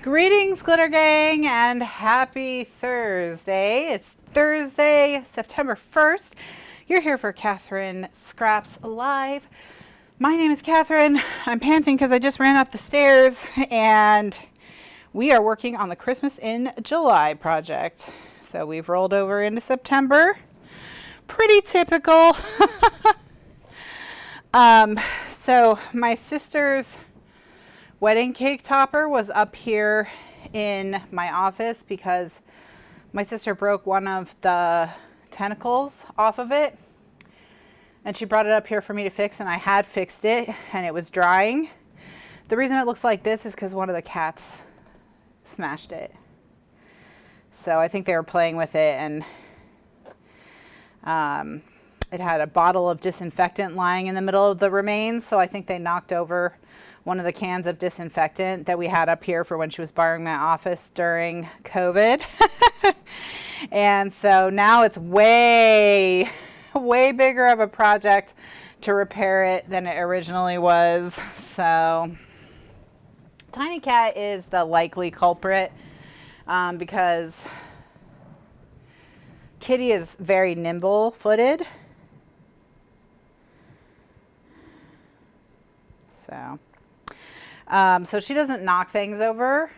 Greetings, Glitter Gang, and happy Thursday. It's Thursday, September 1st. You're here for Kathryn Scraps Live. My name is Kathryn. I'm panting because I just ran up the stairs, and we are working on the Christmas in July project. So we've rolled over into September. Pretty typical. So my sister's wedding cake topper was up here in my office because my sister broke one of the tentacles off of it, and she brought it up here for me to fix, and I had fixed it and it was drying. The reason it looks like this is because one of the cats smashed it. So I think they were playing with it, and it had a bottle of disinfectant lying in the middle of the remains, so I think they knocked over one of the cans of disinfectant that we had up here for when she was borrowing my office during COVID. And so now it's way bigger of a project to repair it than it originally was. So Tiny Cat is the likely culprit, because Kitty is very nimble-footed. So she doesn't knock things over.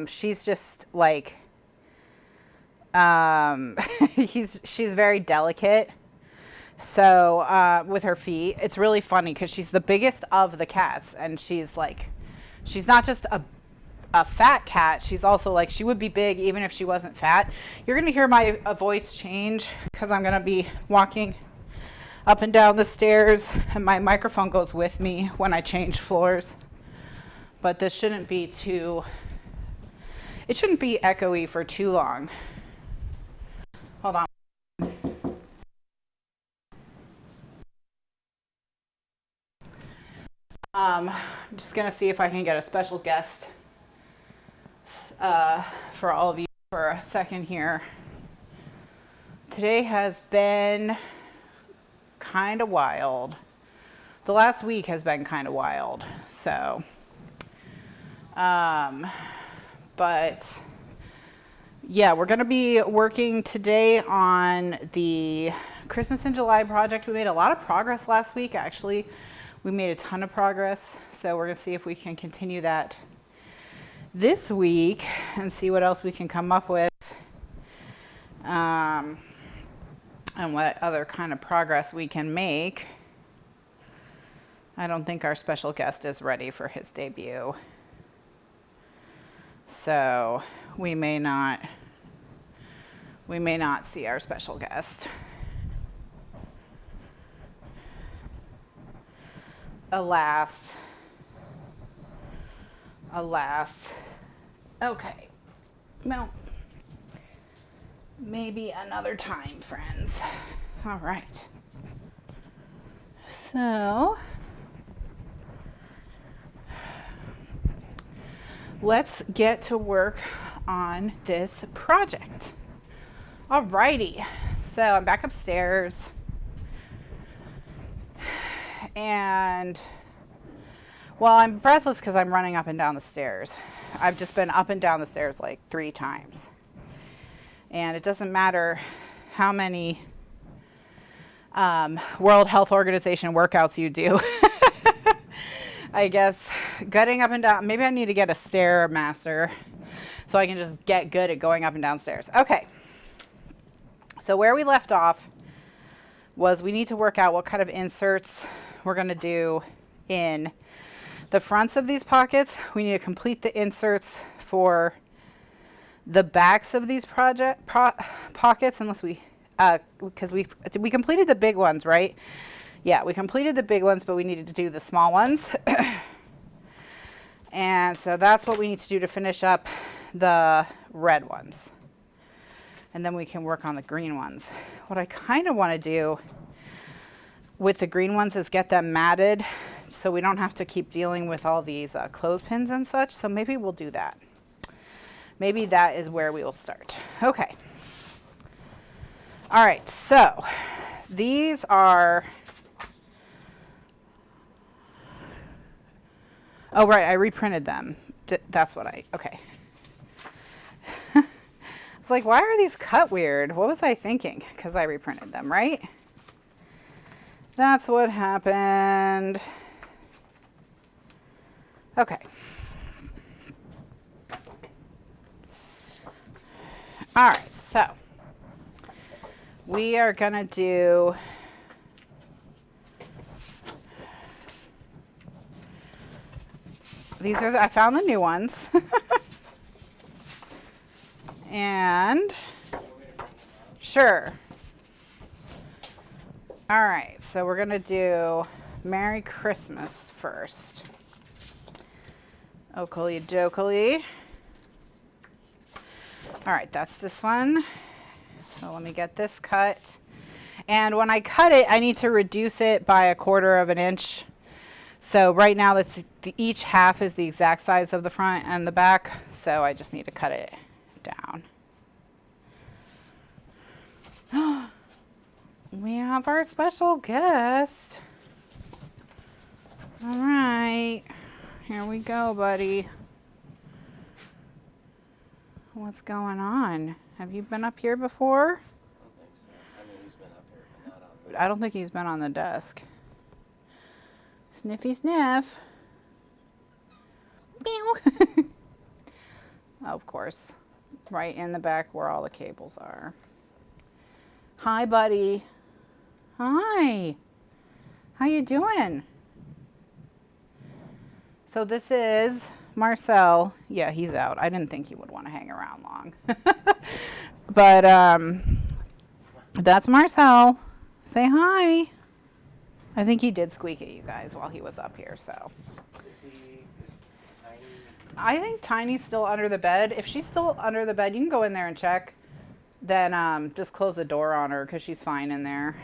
She's just like, she's very delicate. So with her feet, it's really funny because she's the biggest of the cats, and she's like, she's not just a fat cat. She's also like, she would be big even if she wasn't fat. You're going to hear my voice change because I'm going to be walking up and down the stairs, and my microphone goes with me when I change floors. But this shouldn't be it shouldn't be echoey for too long. Hold on. I'm just gonna see if I can get a special guest for all of you for a second here. Today has been kind of wild. The last week has been kind of wild. So, but yeah, we're going to be working today on the Christmas in July project. We made a lot of progress last week. Actually, we made a ton of progress. So we're going to see if we can continue that this week and see what else we can come up with. And what other kind of progress we can make. I don't think our special guest is ready for his debut. So we may not see our special guest. Alas. Okay. Well, maybe another time, friends. All right. So let's get to work on this project. Alrighty. So I'm back upstairs. And well, I'm breathless because I'm running up and down the stairs. I've just been up and down the stairs like 3 times. And it doesn't matter how many World Health Organization workouts you do. I guess getting up and down, maybe I need to get a Stairmaster so I can just get good at going up and down stairs. Okay. So where we left off was we need to work out what kind of inserts we're going to do in the fronts of these pockets. We need to complete the inserts for the backs of these pockets, unless because we completed the big ones, right? Yeah, we completed the big ones, but we needed to do the small ones. And so that's what we need to do to finish up the red ones. And then we can work on the green ones. What I kind of want to do with the green ones is get them matted so we don't have to keep dealing with all these clothespins and such. So maybe we'll do that. Maybe that is where we will start. Okay. All right, so these are, oh right, I reprinted them. That's what okay. It's like, why are these cut weird? What was I thinking? Because I reprinted them, right? That's what happened. Okay. All right, so we are gonna do these are I found the new ones. And sure. All right, so we're gonna do Merry Christmas first. Oakley dokily. All right, that's this one. So let me get this cut. And when I cut it, I need to reduce it by 1/4 of an inch. So right now, each half is the exact size of the front and the back. So I just need to cut it down. We have our special guest. All right, here we go, buddy. What's going on? Have you been up here before? I don't think so. I mean, he's been up here, but not on the... I don't think he's been on the desk. Sniffy sniff. Meow. Of course, right in the back where all the cables are. Hi, buddy. Hi. How you doing? So this is Marcel. Yeah, he's out. I didn't think he would want to hang around long. But that's Marcel. Say hi. I think he did squeak at you guys while he was up here, so. Is Tiny? I think Tiny's still under the bed. If she's still under the bed, you can go in there and check. Then just close the door on her because she's fine in there.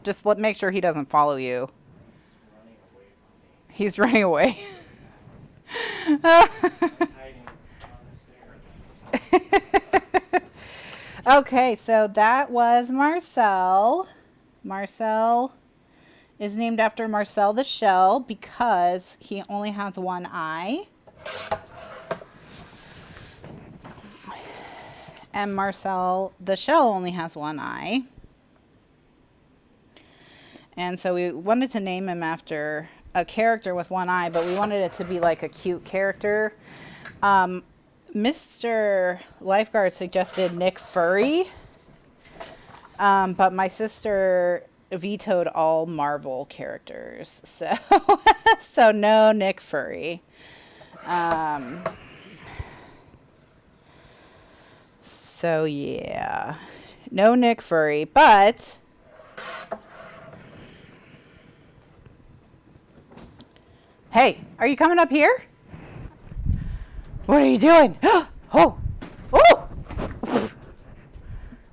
Just make sure he doesn't follow you. He's running away. Okay, so that was Marcel. Marcel is named after Marcel the Shell because he only has one eye. And Marcel the Shell only has one eye. And so we wanted to name him after a character with one eye, but we wanted it to be like a cute character. Mr. Lifeguard suggested Nick Fury, but my sister vetoed all Marvel characters, so so no Nick Fury. So yeah, no Nick Fury, but hey, are you coming up here? What are you doing? Oh, oh!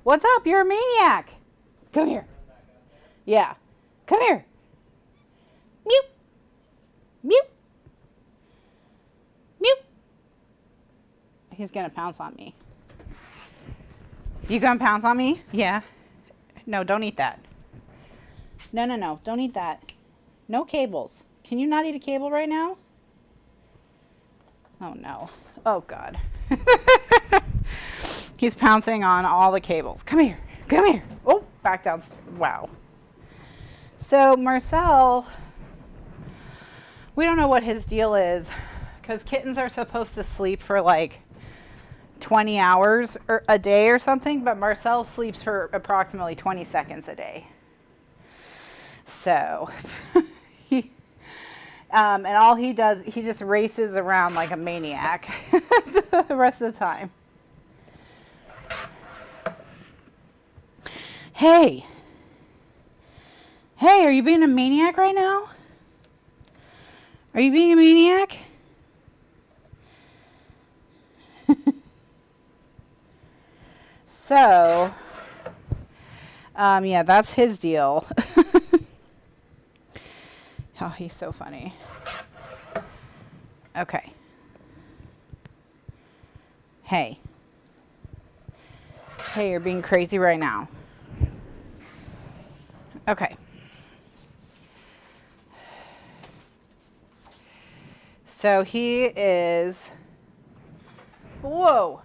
What's up? You're a maniac. Come here. Yeah, come here. Mew. Mew. Mew. He's gonna pounce on me. You gonna pounce on me? Yeah. No, don't eat that. No, no, no. Don't eat that. No cables. Can you not eat a cable right now? Oh, no. Oh, God. He's pouncing on all the cables. Come here. Come here. Oh, back downstairs. Wow. So, Marcel, we don't know what his deal is because kittens are supposed to sleep for like 20 hours a day or something, but Marcel sleeps for approximately 20 seconds a day. So, and all he does, he just races around like a maniac the rest of the time. Hey. Hey, are you being a maniac right now? Are you being a maniac? So, yeah, that's his deal. Oh, he's so funny. Okay. Hey. Hey, you're being crazy right now. Okay. So he is, whoa.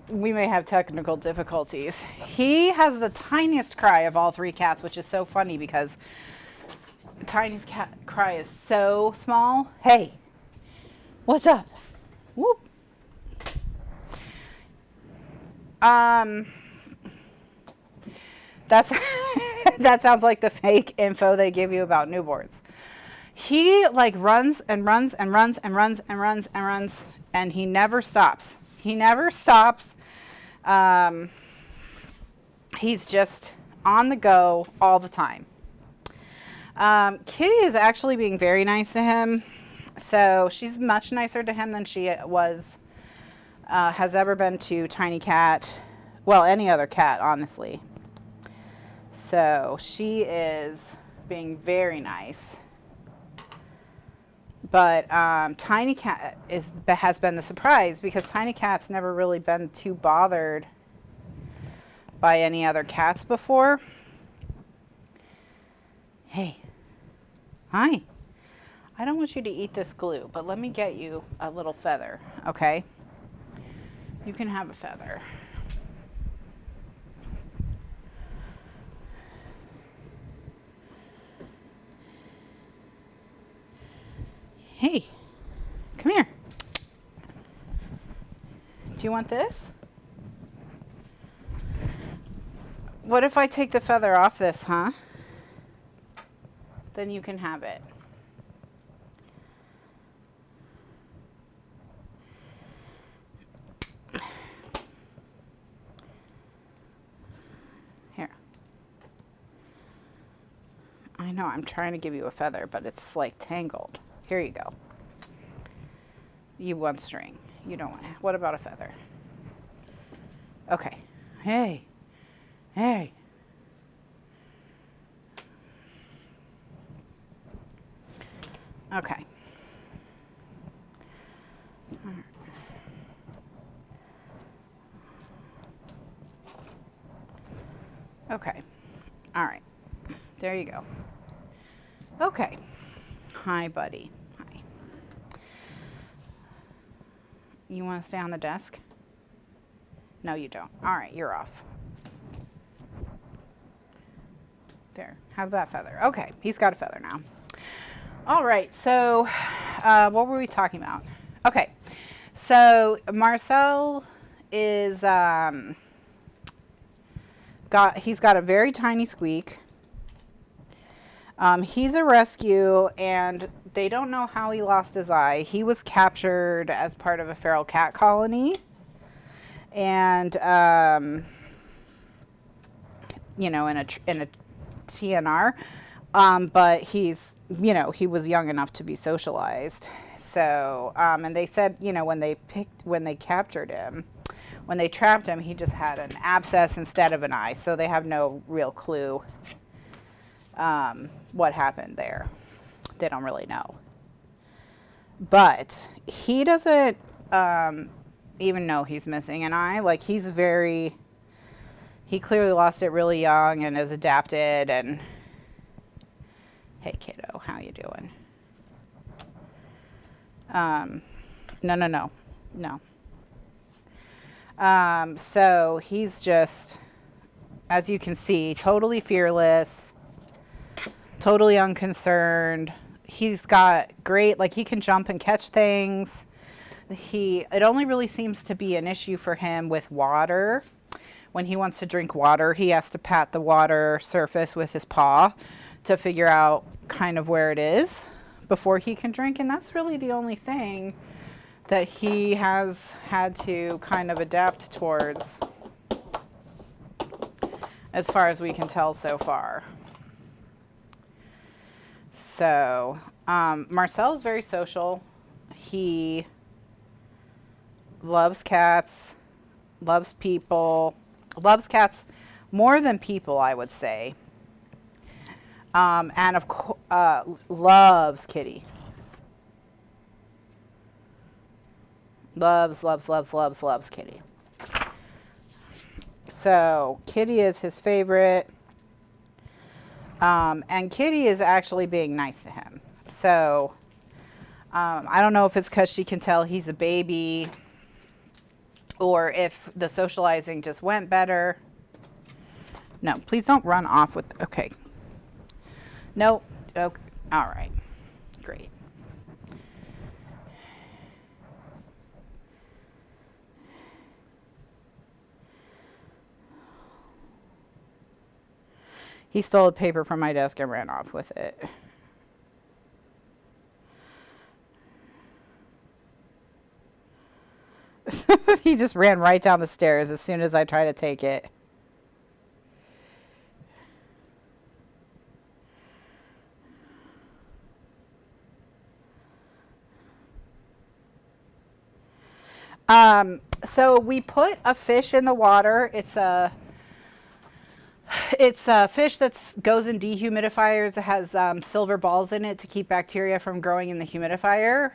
We may have technical difficulties. He has the tiniest cry of all 3 cats, which is so funny because Tiny's cat cry is so small. Hey, what's up? Whoop. That's that sounds like the fake info they give you about newborns. He like runs and runs and runs and runs and runs and runs, and he never stops. He never stops. He's just on the go all the time. Kitty is actually being very nice to him. So she's much nicer to him than she was, has ever been to Tiny Cat. Well, any other cat, honestly. So she is being very nice. But Tiny Cat has been the surprise because Tiny Cat's never really been too bothered by any other cats before. Hey. Hi. I don't want you to eat this glue, but let me get you a little feather, okay? You can have a feather. Hey, come here. Do you want this? What if I take the feather off this, huh? Then you can have it. Here. I know, I'm trying to give you a feather, but it's like tangled. Here you go. You want string. You don't want it. What about a feather? Okay. Hey. Hey. Okay. Okay. All right. There you go. Okay. Hi, buddy. Hi. You want to stay on the desk? No, you don't. All right, you're off. There. Have that feather. Okay, he's got a feather now. All right, so what were we talking about? Okay, so Marcel is he's got a very tiny squeak. He's a rescue, and they don't know how he lost his eye. He was captured as part of a feral cat colony, and you know, in a TNR. But he's, you know, he was young enough to be socialized. So, and they said, you know, when they captured him, when they trapped him, he just had an abscess instead of an eye. So they have no real clue what happened there. They don't really know. But he doesn't even know he's missing an eye. Like, he clearly lost it really young and is adapted. And hey, kiddo, how you doing? No. So he's just, as you can see, totally fearless, totally unconcerned. He's got great, like, he can jump and catch things. It only really seems to be an issue for him with water. When he wants to drink water, he has to pat the water surface with his paw to figure out kind of where it is before he can drink. And that's really the only thing that he has had to kind of adapt towards, as far as we can tell so far. So, Marcel is very social. He loves cats, loves people, loves cats more than people, I would say. And of course, loves Kitty. Loves Kitty. So Kitty is his favorite. And Kitty is actually being nice to him. So I don't know if it's because she can tell he's a baby or if the socializing just went better. No, please don't run off with, okay. No, okay, all right, great. He stole a paper from my desk and ran off with it. He just ran right down the stairs as soon as I tried to take it. So we put a fish in the water. It's a fish that goes in dehumidifiers. It has silver balls in it to keep bacteria from growing in the humidifier.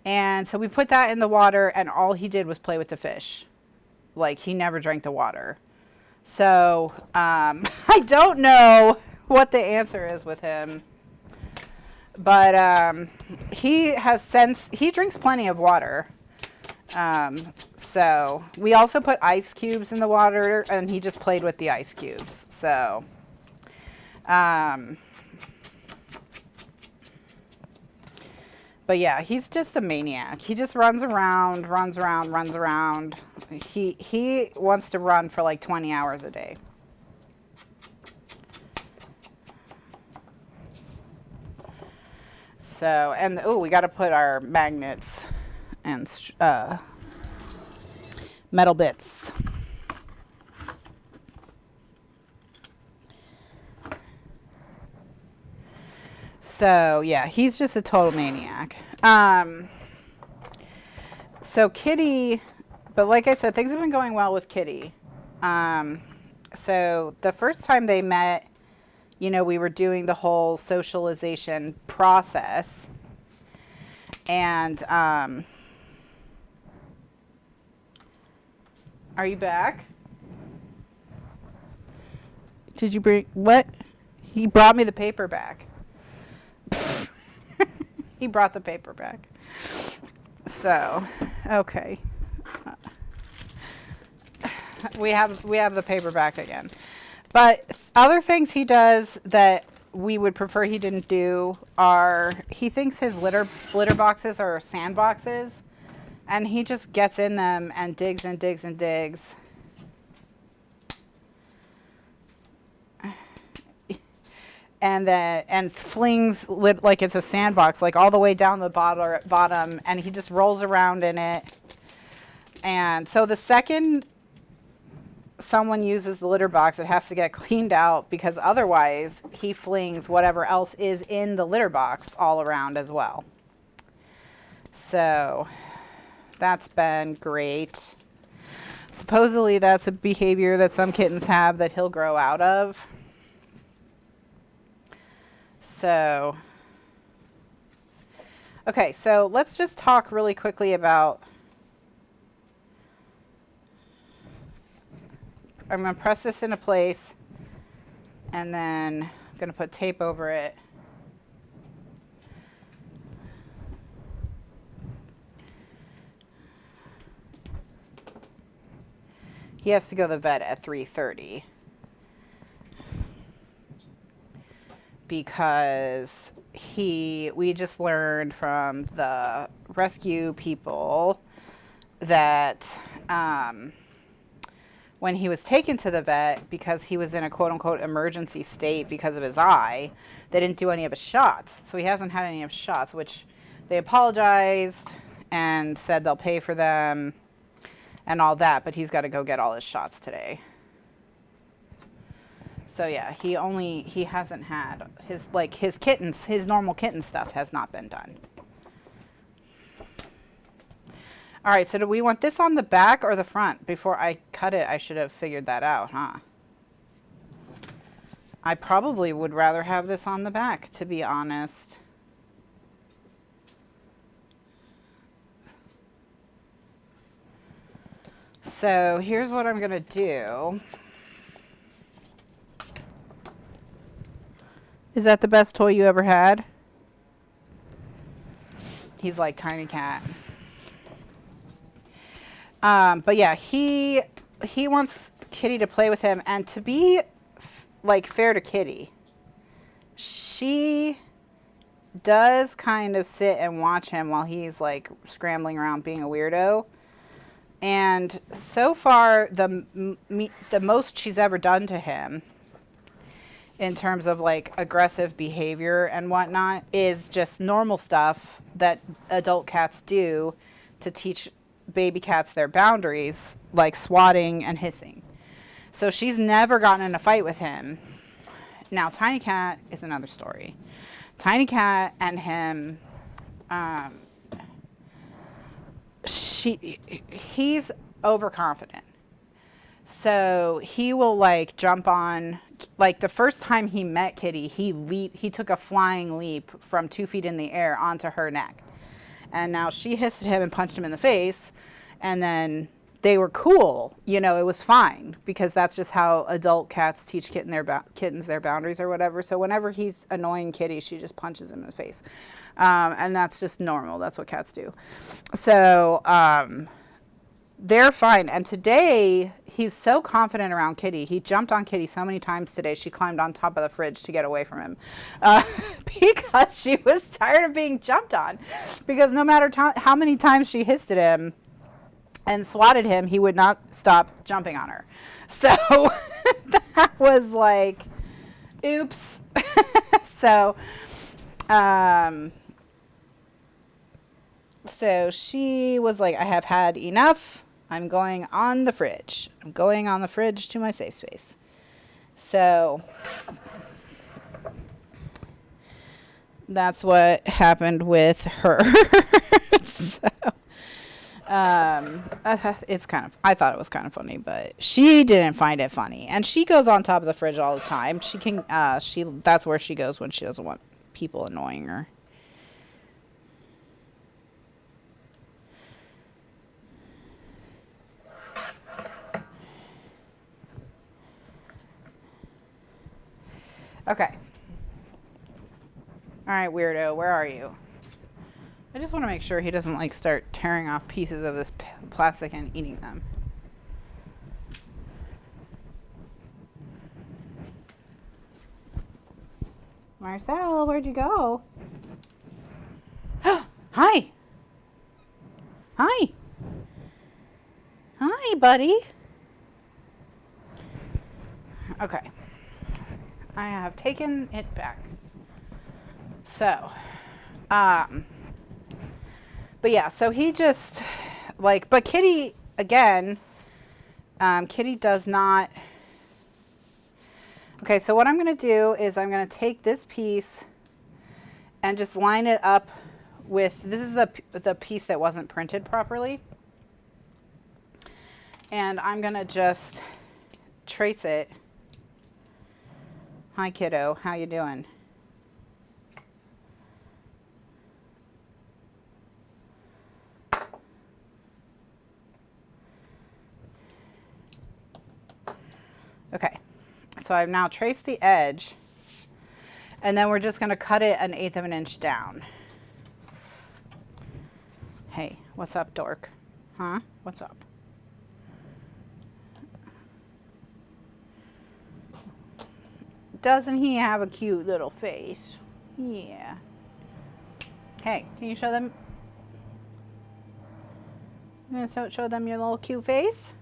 And so we put that in the water, and all he did was play with the fish. Like, he never drank the water. So I don't know what the answer is with him. But he drinks plenty of water. So we also put ice cubes in the water, and he just played with the ice cubes. So but yeah, he's just a maniac. He just runs around. He wants to run for like 20 hours a day. So, and oh, we got to put our magnets and metal bits. So yeah, he's just a total maniac. So Kitty, but like I said, things have been going well with Kitty. So the first time they met, you know, we were doing the whole socialization process, and are you back? Did you bring what? He brought me the paper back. He brought the paper back. So, okay. We have the paper back again. But other things he does that we would prefer he didn't do are, he thinks his litter boxes are sand boxes, and he just gets in them and digs and digs and digs. And flings like it's a sandbox, like all the way down the bottom, and he just rolls around in it. And so the second someone uses the litter box, it has to get cleaned out, because otherwise he flings whatever else is in the litter box all around as well. So that's been great. Supposedly that's a behavior that some kittens have that he'll grow out of. So, okay, so let's just talk really quickly about, I'm going to press this into place, and then I'm going to put tape over it. He has to go to the vet at 3:30. Because we just learned from the rescue people that when he was taken to the vet, because he was in a quote-unquote emergency state because of his eye, they didn't do any of his shots. So he hasn't had any of his shots, which they apologized and said they'll pay for them and all that, but he's got to go get all his shots today. So yeah, he hasn't had his kittens, his normal kitten stuff has not been done. All right, so do we want this on the back or the front? Before I cut it, I should have figured that out, huh? I probably would rather have this on the back, to be honest. So here's what I'm gonna do. Is that the best toy you ever had? He's like Tiny Cat. But yeah, he wants Kitty to play with him, and to be like fair to Kitty, she does kind of sit and watch him while he's like scrambling around being a weirdo. And so far, the most she's ever done to him in terms of like aggressive behavior and whatnot is just normal stuff that adult cats do to teach baby cats their boundaries, like swatting and hissing. So she's never gotten in a fight with him. Now, Tiny Cat is another story. Tiny Cat and him, he's overconfident. So he will like jump on, like the first time he met Kitty, he took a flying leap from 2 feet in the air onto her neck. And now she hissed at him and punched him in the face. And then they were cool. You know, it was fine because that's just how adult cats teach kittens their boundaries or whatever. So whenever he's annoying Kitty, she just punches him in the face. And that's just normal. That's what cats do. So they're fine. And today, he's so confident around Kitty. He jumped on Kitty so many times today, she climbed on top of the fridge to get away from him. Because she was tired of being jumped on. Because no matter how many times she hissed at him and swatted him, he would not stop jumping on her. So that was like, oops. So she was like, I have had enough. I'm going on the fridge. I'm going on the fridge to my safe space. So that's what happened with her. So it's kind of, I thought it was kind of funny, but she didn't find it funny. And she goes on top of the fridge all the time. She can, that's where she goes when she doesn't want people annoying her. Okay. All right, weirdo, where are you? I just want to make sure he doesn't like start tearing off pieces of this plastic and eating them. Marcel, where'd you go? Hi. Hi. Hi, buddy. Okay. I have taken it back. So, but yeah, so he just like, but Kitty, again, Kitty does not. Okay, so what I'm going to do is I'm going to take this piece and just line it up with, this is the piece that wasn't printed properly. And I'm going to just trace it. Hi, kiddo. How you doing? Okay, so I've now traced the edge, and then we're just going to cut it 1/8 of an inch down. Hey, what's up, dork? Huh? What's up? Doesn't he have a cute little face? Yeah. Hey, can you show them? You gonna show them your little cute face?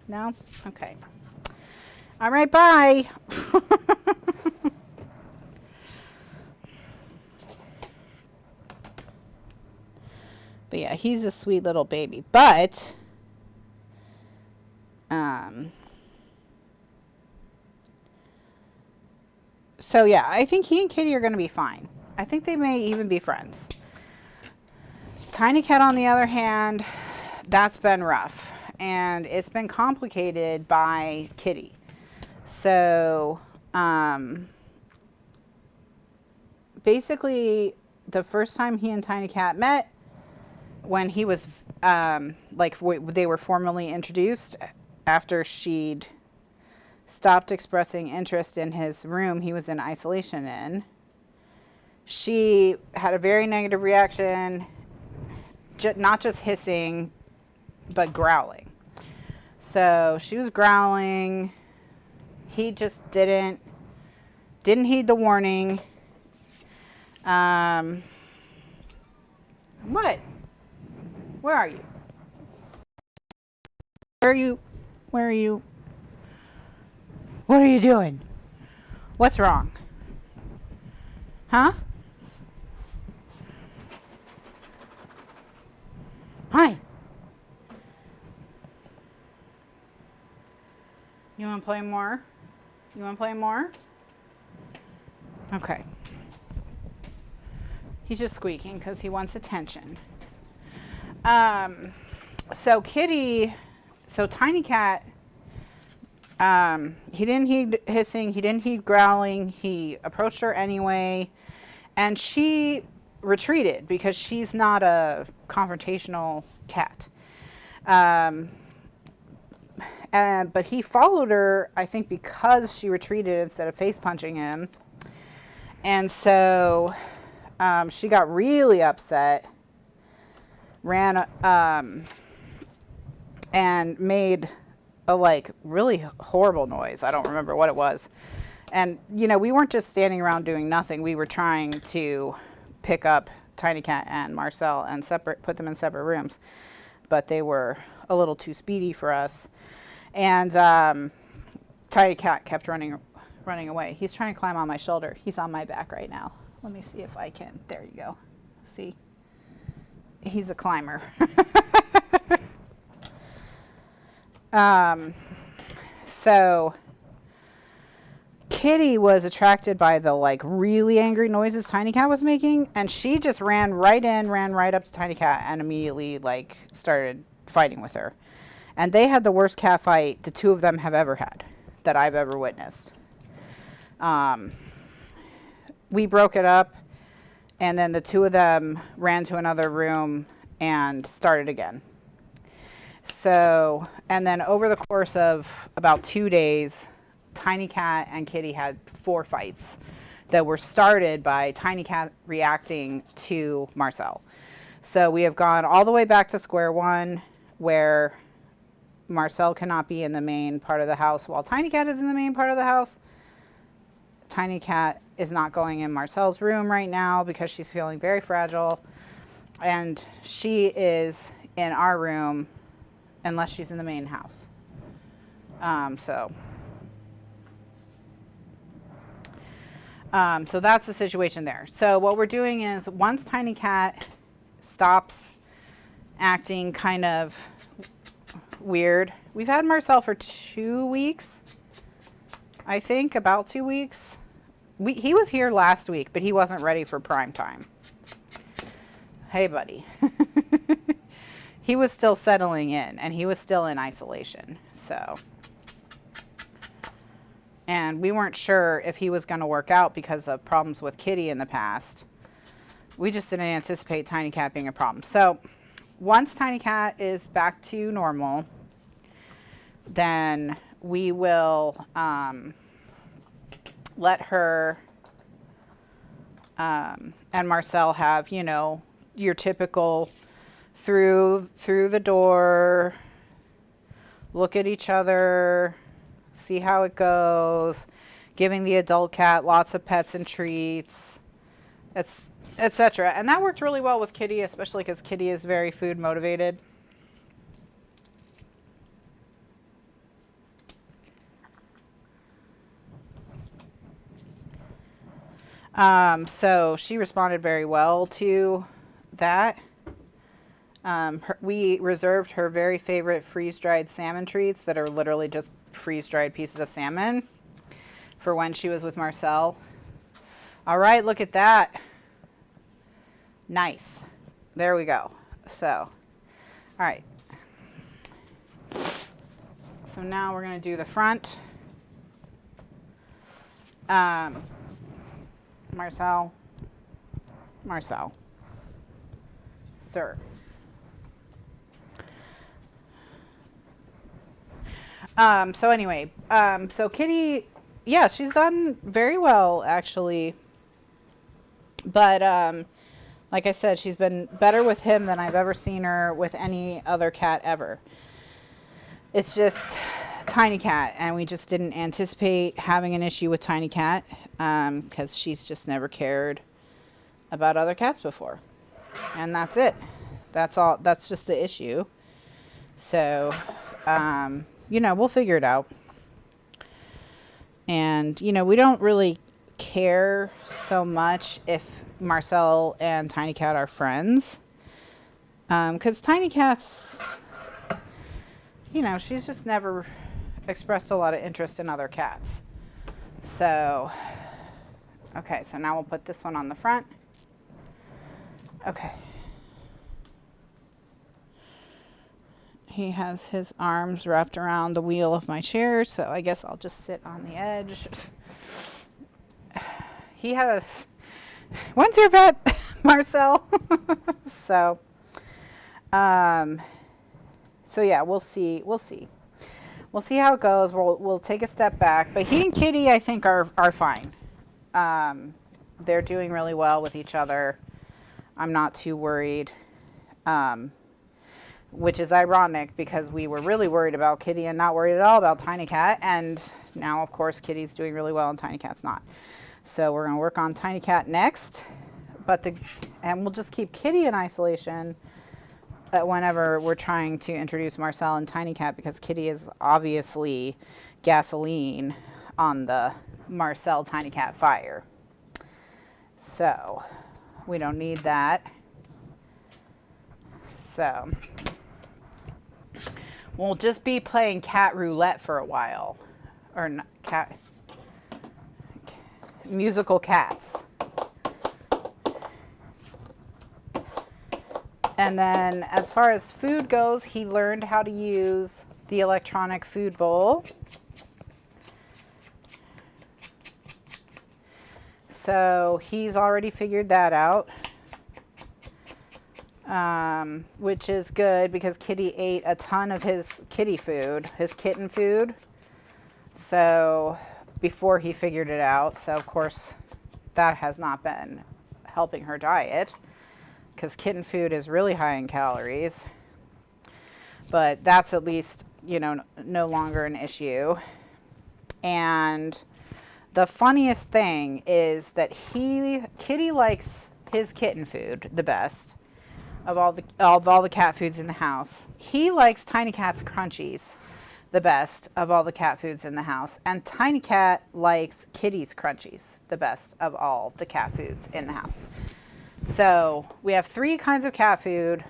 No? Okay. All right, bye. But yeah, he's a sweet little baby. But so yeah, I think he and Kitty are going to be fine. I think they may even be friends. Tiny Cat, on the other hand, that's been rough. And it's been complicated by Kitty. So, basically, the first time he and Tiny Cat met, when he was, they were formally introduced, after she'd stopped expressing interest in his room he was in isolation in, she had a very negative reaction not just hissing, but growling. So she was growling. He just didn't heed the warning. What? Where are you? Where are you? Where are you? What are you doing? What's wrong? Huh? Hi. You want to play more? You want to play more? Okay. He's just squeaking because he wants attention. So Tiny Cat, he didn't heed hissing, he didn't heed growling, he approached her anyway, and she retreated because she's not a confrontational cat. But he followed her, I think, because she retreated instead of face punching him. And so she got really upset, ran and made a like really horrible noise. I don't remember what it was. And you know, we weren't just standing around doing nothing. We were trying to pick up Tiny Cat and Marcel and put them in separate rooms, but they were a little too speedy for us. And Tiny Cat kept running away. He's trying to climb on my shoulder. He's on my back right now. Let me see if I can. There you go. See? He's a climber. So Kitty was attracted by the like really angry noises Tiny Cat was making, and she just ran right up to Tiny Cat and immediately like started fighting with her. And they had the worst cat fight the two of them have ever had that I've ever witnessed. We broke it up, and then the two of them ran to another room and started again. So, and then over the course of about 2 days, Tiny Cat and Kitty had 4 fights that were started by Tiny Cat reacting to Marcel. So we have gone all the way back to square one, where Marcel cannot be in the main part of the house while Tiny Cat is in the main part of the house. Tiny Cat is not going in Marcel's room right now because she's feeling very fragile. And she is in our room unless she's in the main house. So that's the situation there. So what we're doing is once Tiny Cat stops acting kind of weird. We've had Marcel for 2 weeks. I think about 2 weeks. He was here last week, but he wasn't ready for prime time. Hey, buddy. He was still settling in, and he was still in isolation. So, and we weren't sure if he was going to work out because of problems with Kitty in the past. We just didn't anticipate Tiny Cat being a problem. So once Tiny Cat is back to normal, then we will let her and Marcel have, you know, your typical through the door, look at each other, see how it goes, giving the adult cat lots of pets and treats, etc. And that worked really well with Kitty, especially because Kitty is very food motivated. So she responded very well to that. We reserved her very favorite freeze-dried salmon treats that are literally just freeze-dried pieces of salmon for when she was with Marcel. All right, look at that. Nice. There we go. So, all right. So now we're going to do the front. Marcel. Sir. So anyway, so Kitty, yeah, she's done very well, actually. But, Like I said, she's been better with him than I've ever seen her with any other cat ever. It's just Tiny Cat, and we just didn't anticipate having an issue with Tiny Cat because she's just never cared about other cats before. And that's it. That's all. That's just the issue. So, you know, we'll figure it out. And, you know, we don't really care so much if Marcel and Tiny Cat are friends. Because Tiny Cat's, you know, she's just never expressed a lot of interest in other cats. So, okay, so now we'll put this one on the front. Okay. He has his arms wrapped around the wheel of my chair, so I guess I'll just sit on the edge. He has, when's your vet, Marcel? So yeah, we'll see. We'll see how it goes. We'll take a step back, but he and Kitty, I think, are fine. They're doing really well with each other. I'm not too worried. Which is ironic because we were really worried about Kitty and not worried at all about Tiny Cat. And now, of course, Kitty's doing really well and Tiny Cat's not. So we're going to work on Tiny Cat next. And we'll just keep Kitty in isolation whenever we're trying to introduce Marcel and Tiny Cat, because Kitty is obviously gasoline on the Marcel Tiny Cat fire. So we don't need that. So we'll just be playing cat roulette for a while, or not, musical cats. And then as far as food goes, he learned how to use the electronic food bowl. So he's already figured that out. Which is good because Kitty ate a ton of his kitty food, his kitten food. So before he figured it out, so of course that has not been helping her diet because kitten food is really high in calories. But that's at least, you know, no longer an issue. And the funniest thing is that Kitty likes his kitten food the best of all the cat foods in the house. He likes Tiny Cat's crunchies the best of all the cat foods in the house. And Tiny Cat likes Kitty's crunchies the best of all the cat foods in the house. So we have 3 kinds of cat food.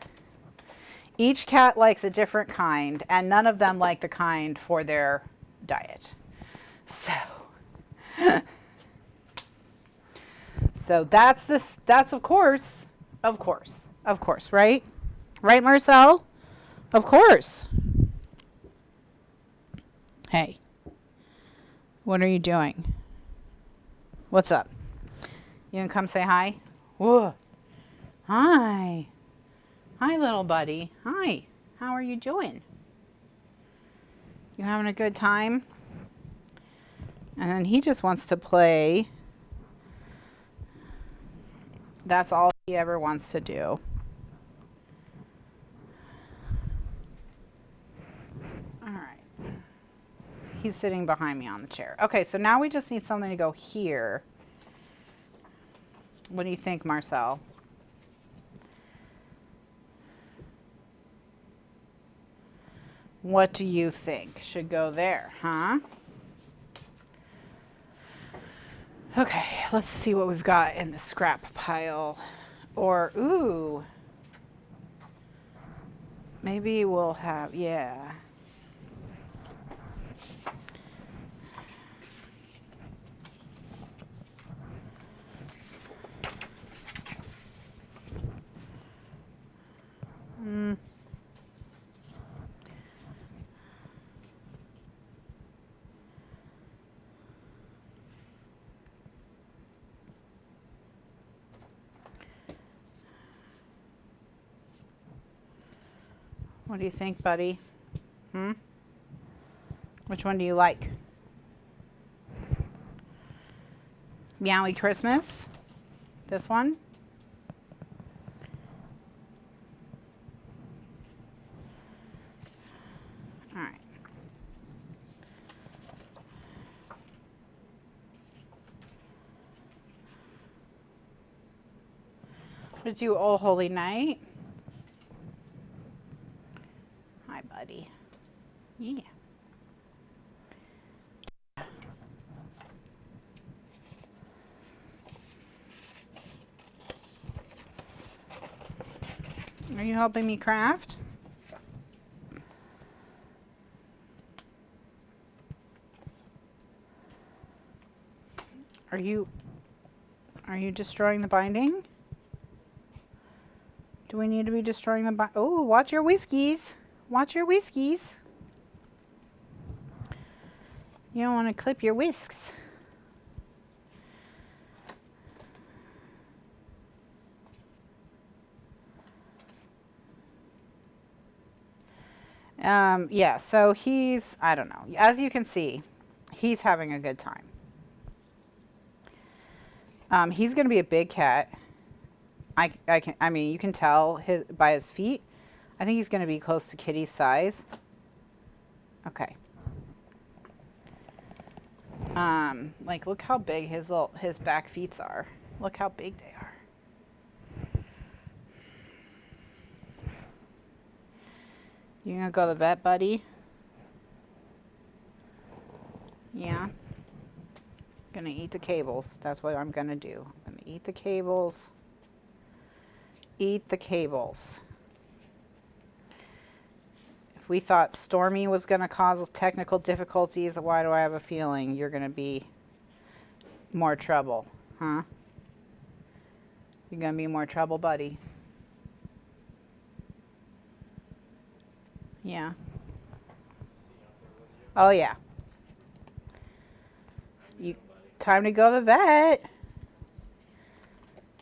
Each cat likes a different kind, and none of them like the kind for their diet. So that's of course, right? Right, Marcel? Of course. Hey, what are you doing? What's up? You gonna come say hi? Whoa. Hi. Hi, little buddy. Hi. How are you doing? You having a good time? And then he just wants to play. That's all he ever wants to do. All right. He's sitting behind me on the chair. Okay, so now we just need something to go here. What do you think, Marcel? What do you think should go there, huh? Okay, let's see what we've got in the scrap pile. Or, ooh, maybe we'll have, yeah. What do you think, buddy? Which one do you like? Meowie Christmas? This one? It's you, Oh Holy Night. Hi, buddy. Yeah. Are you helping me craft? Are you destroying the binding? Do we need to be destroying the oh, watch your whiskeys. Watch your whiskeys. You don't want to clip your whisks. Yeah, so he's, I don't know. As you can see, he's having a good time. He's going to be a big cat. I mean, you can tell by his feet. I think he's going to be close to Kitty's size. Okay. Like, look how big his back feet are. Look how big they are. You gonna go to the vet, buddy? Yeah. Gonna eat the cables. That's what I'm gonna do. I'm gonna eat the cables. Eat the cables. If we thought Stormy was gonna cause technical difficulties, why do I have a feeling you're gonna be more trouble, huh? You're gonna be more trouble, buddy. Yeah. Oh yeah. Time to go to the vet.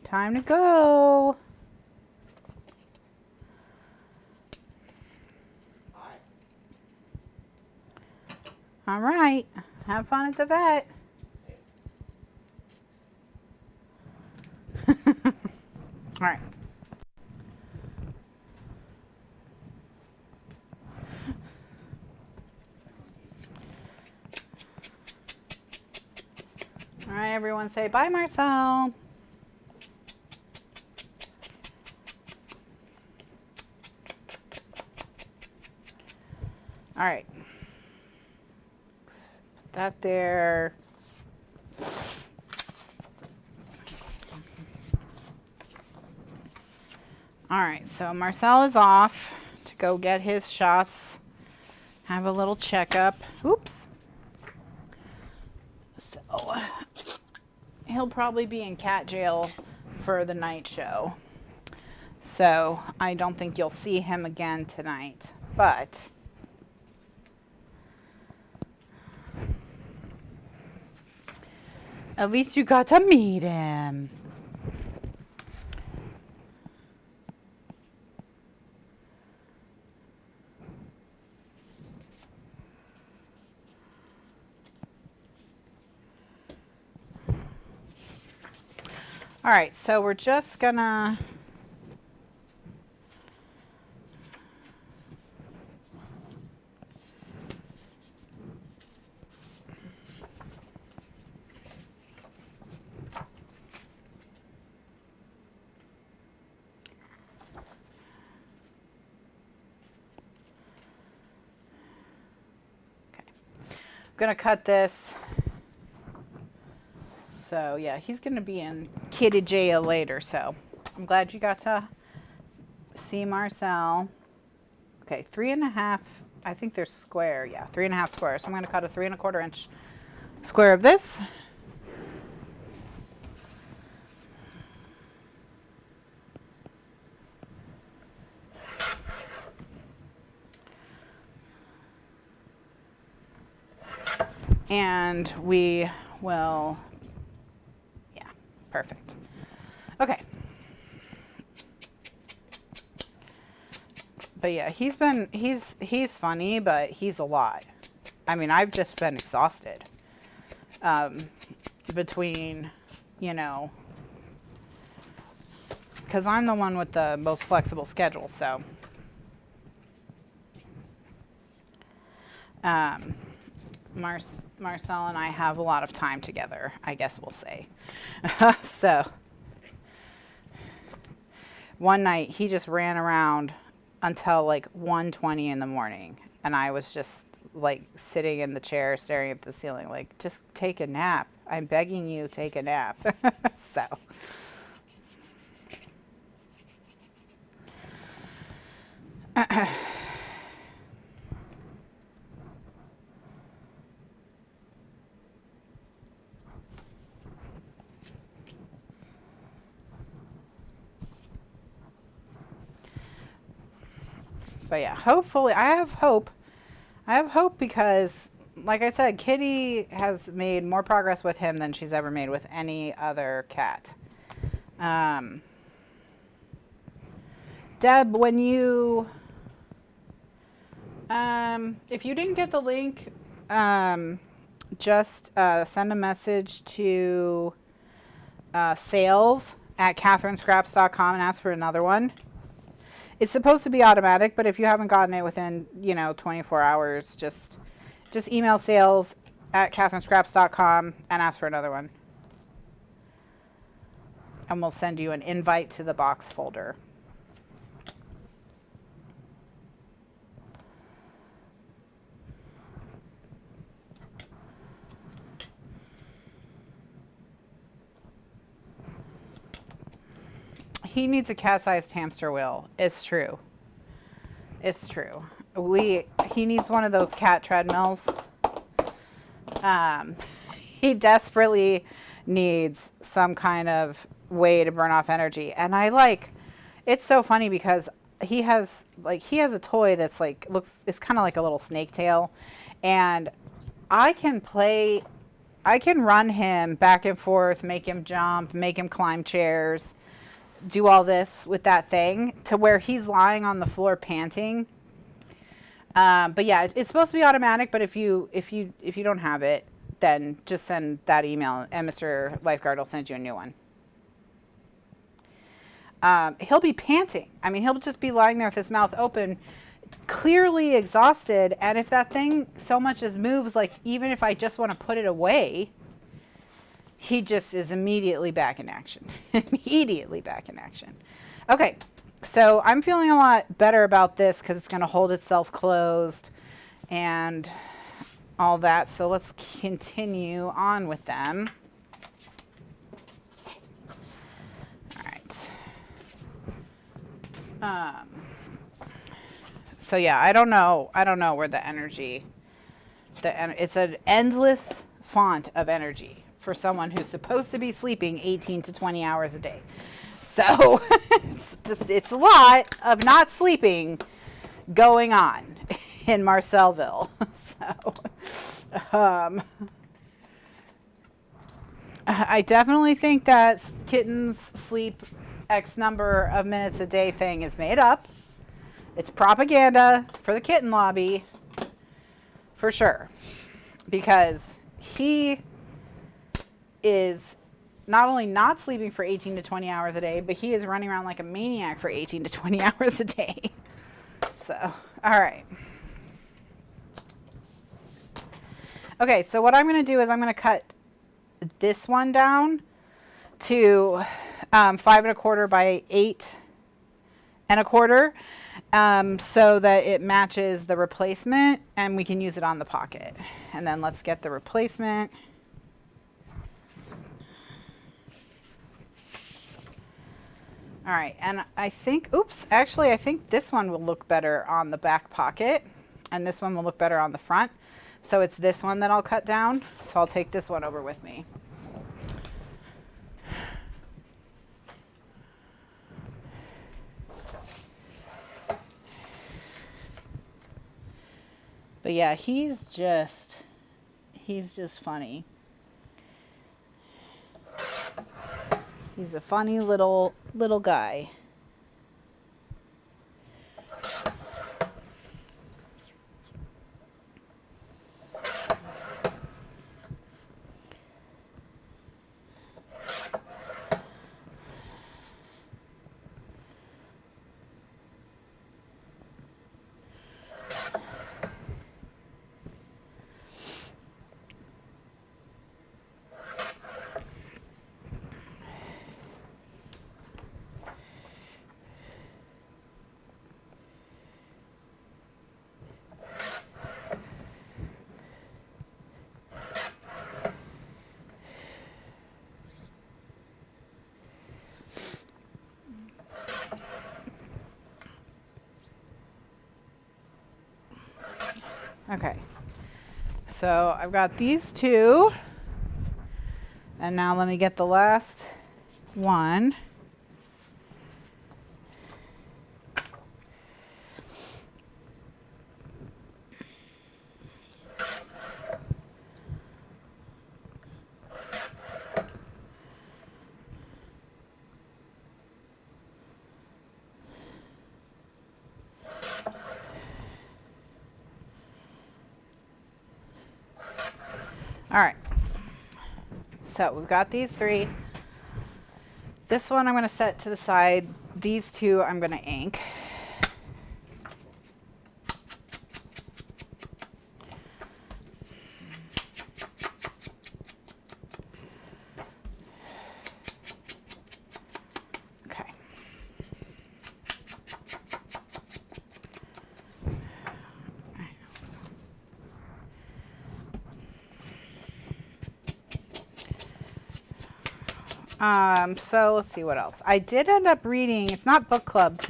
Time to go. Hi. All right. Have fun at the vet. All right. All right, everyone say bye, Marcel. All right. Put that there. All right, so Marcel is off to go get his shots, have a little checkup. Oops. So he'll probably be in cat jail for the night show. So I don't think you'll see him again tonight, but at least you got to meet him. All right, so we're just gonna gonna cut this. So yeah, he's gonna be in kitty jail later. So I'm glad you got to see Marcel. Okay, 3.5. I think they're square. Yeah, 3.5 squares. So I'm gonna cut a 3¼ inch square of this. And we will, yeah, perfect. Okay. But yeah, he's funny, but he's a lot. I mean, I've just been exhausted. Between, you know, because I'm the one with the most flexible schedule, so. Marcel and I have a lot of time together, I guess we'll say. So, one night he just ran around until like 1:20 in the morning. And I was just like sitting in the chair staring at the ceiling like, just take a nap. I'm begging you, take a nap. So. But yeah, hopefully, I have hope. I have hope because, like I said, Kitty has made more progress with him than she's ever made with any other cat. Deb, when you, if you didn't get the link, just send a message to sales@kathrynscraps.com and ask for another one. It's supposed to be automatic, but if you haven't gotten it within, 24 hours, just email sales@kathrynscraps.com and ask for another one. And we'll send you an invite to the box folder. He needs a cat-sized hamster wheel. It's true. It's true. He needs one of those cat treadmills. He desperately needs some kind of way to burn off energy. And it's so funny because he has a toy that's it's kind of like a little snake tail. And I can run him back and forth, make him jump, make him climb chairs, do all this with that thing to where he's lying on the floor panting. But yeah, it's supposed to be automatic, but if you don't have it, then just send that email and Mr. Lifeguard will send you a new one. He'll be panting. I mean, he'll just be lying there with his mouth open, clearly exhausted. And if that thing so much as moves, like even if I just want to put it away, he just is immediately back in action. Immediately back in action. Okay, so I'm feeling a lot better about this because it's going to hold itself closed and all that. So let's continue on with them. All right. So yeah, I don't know where the energy, it's an endless font of energy for someone who's supposed to be sleeping 18 to 20 hours a day. So it's a lot of not sleeping going on in Marcelville. So I definitely think that kittens sleep X number of minutes a day thing is made up. It's propaganda for the kitten lobby for sure, because he is not only not sleeping for 18 to 20 hours a day, but he is running around like a maniac for 18 to 20 hours a day. So, all right. Okay, so what I'm going to do is I'm going to cut this one down to 5 1/4 by 8 1/4, so that it matches the replacement and we can use it on the pocket. And then let's get the replacement. All right, and I think this one will look better on the back pocket and this one will look better on the front. So it's this one that I'll cut down. So I'll take this one over with me. But yeah, he's just funny. He's a funny little guy. Okay. So I've got these two. And now let me get the last one. All right. So we've got these three. This one I'm going to set to the side. These two I'm going to ink. Okay. So let's see what else. I did end up reading, it's not book club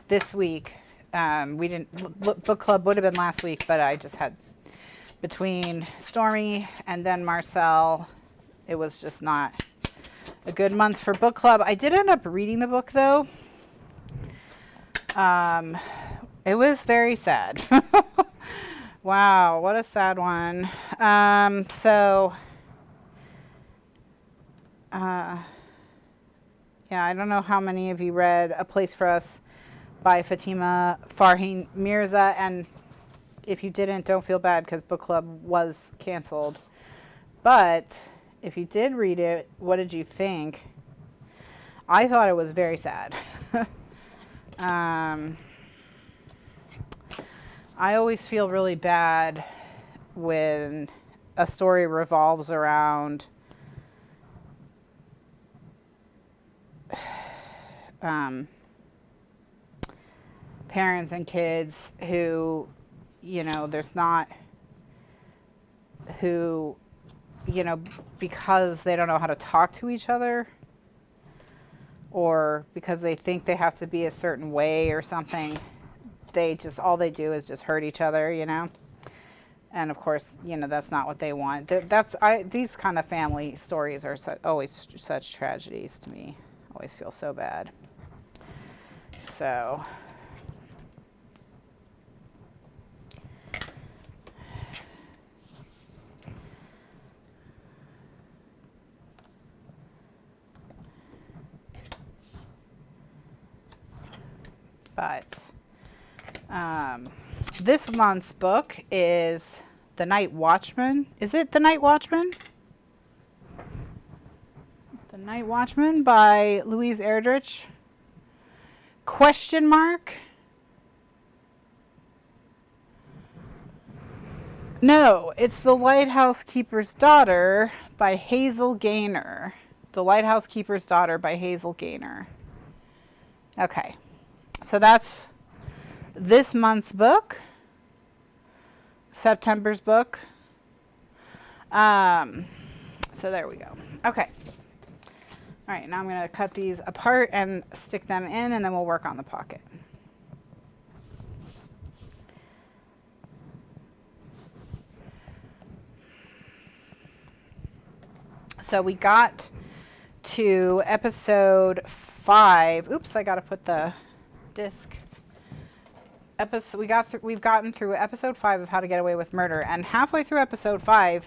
this week. We didn't, book club would have been last week, but I just had, between Stormy and then Marcel, it was just not a good month for book club. I did end up reading the book though. It was very sad. Wow, what a sad one. Yeah, I don't know how many of you read A Place for Us by Fatima Farheen Mirza, and if you didn't, don't feel bad because book club was canceled. But if you did read it, what did you think? I thought it was very sad. I always feel really bad when a story revolves around parents and kids who, you know, there's not, who, you know, because they don't know how to talk to each other or because they think they have to be a certain way or something, they just, all they do is just hurt each other, you know? And of course, you know, that's not what they want. These kind of family stories are always such tragedies to me. I always feel so bad. So, but this month's book is The Night Watchman. Is it The Night Watchman? The Night Watchman by Louise Erdrich. Question mark? No, it's The Lighthouse Keeper's Daughter by Hazel Gaynor. The Lighthouse Keeper's Daughter by Hazel Gaynor. Okay, so that's this month's book, September's book. So there we go. Okay. All right, now I'm going to cut these apart and stick them in, and then we'll work on the pocket. So we got to episode 5. Oops, I got to put the disc. We've gotten through episode 5 of How to Get Away with Murder, and halfway through episode 5,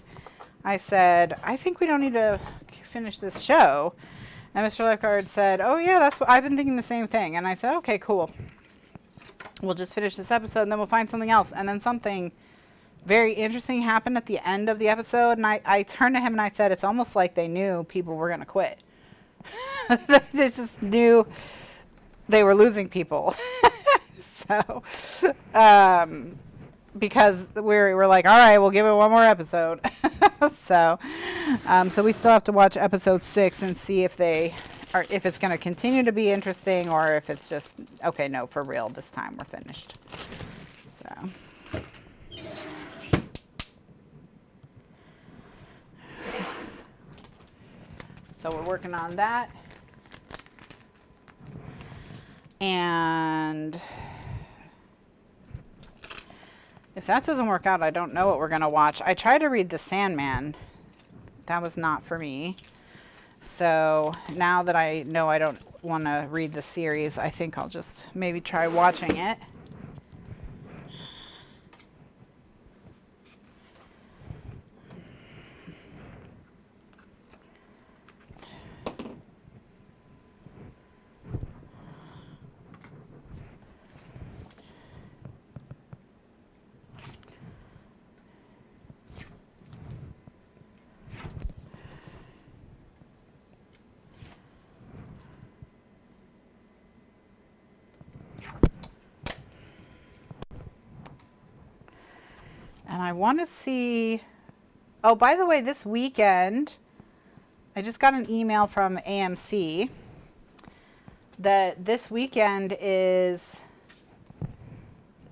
I said, I think we don't need to finish this show. And Mr. Lifeguard said, oh yeah, that's what I've been thinking, the same thing. And I said, okay, cool. We'll just finish this episode and then we'll find something else. And then something very interesting happened at the end of the episode. And I turned to him and I said, it's almost like they knew people were going to quit. They just knew they were losing people. So, because we're like, all right, we'll give it one more episode. So we still have to watch episode 6 and see if if it's going to continue to be interesting or if it's just, okay, no, for real, this time we're finished. So we're working on that. And If that doesn't work out, I don't know what we're going to watch. I tried to read The Sandman. That was not for me. So now that I know I don't want to read the series, I think I'll just maybe try watching it. And I want to see, oh, by the way, this weekend, I just got an email from AMC that this weekend is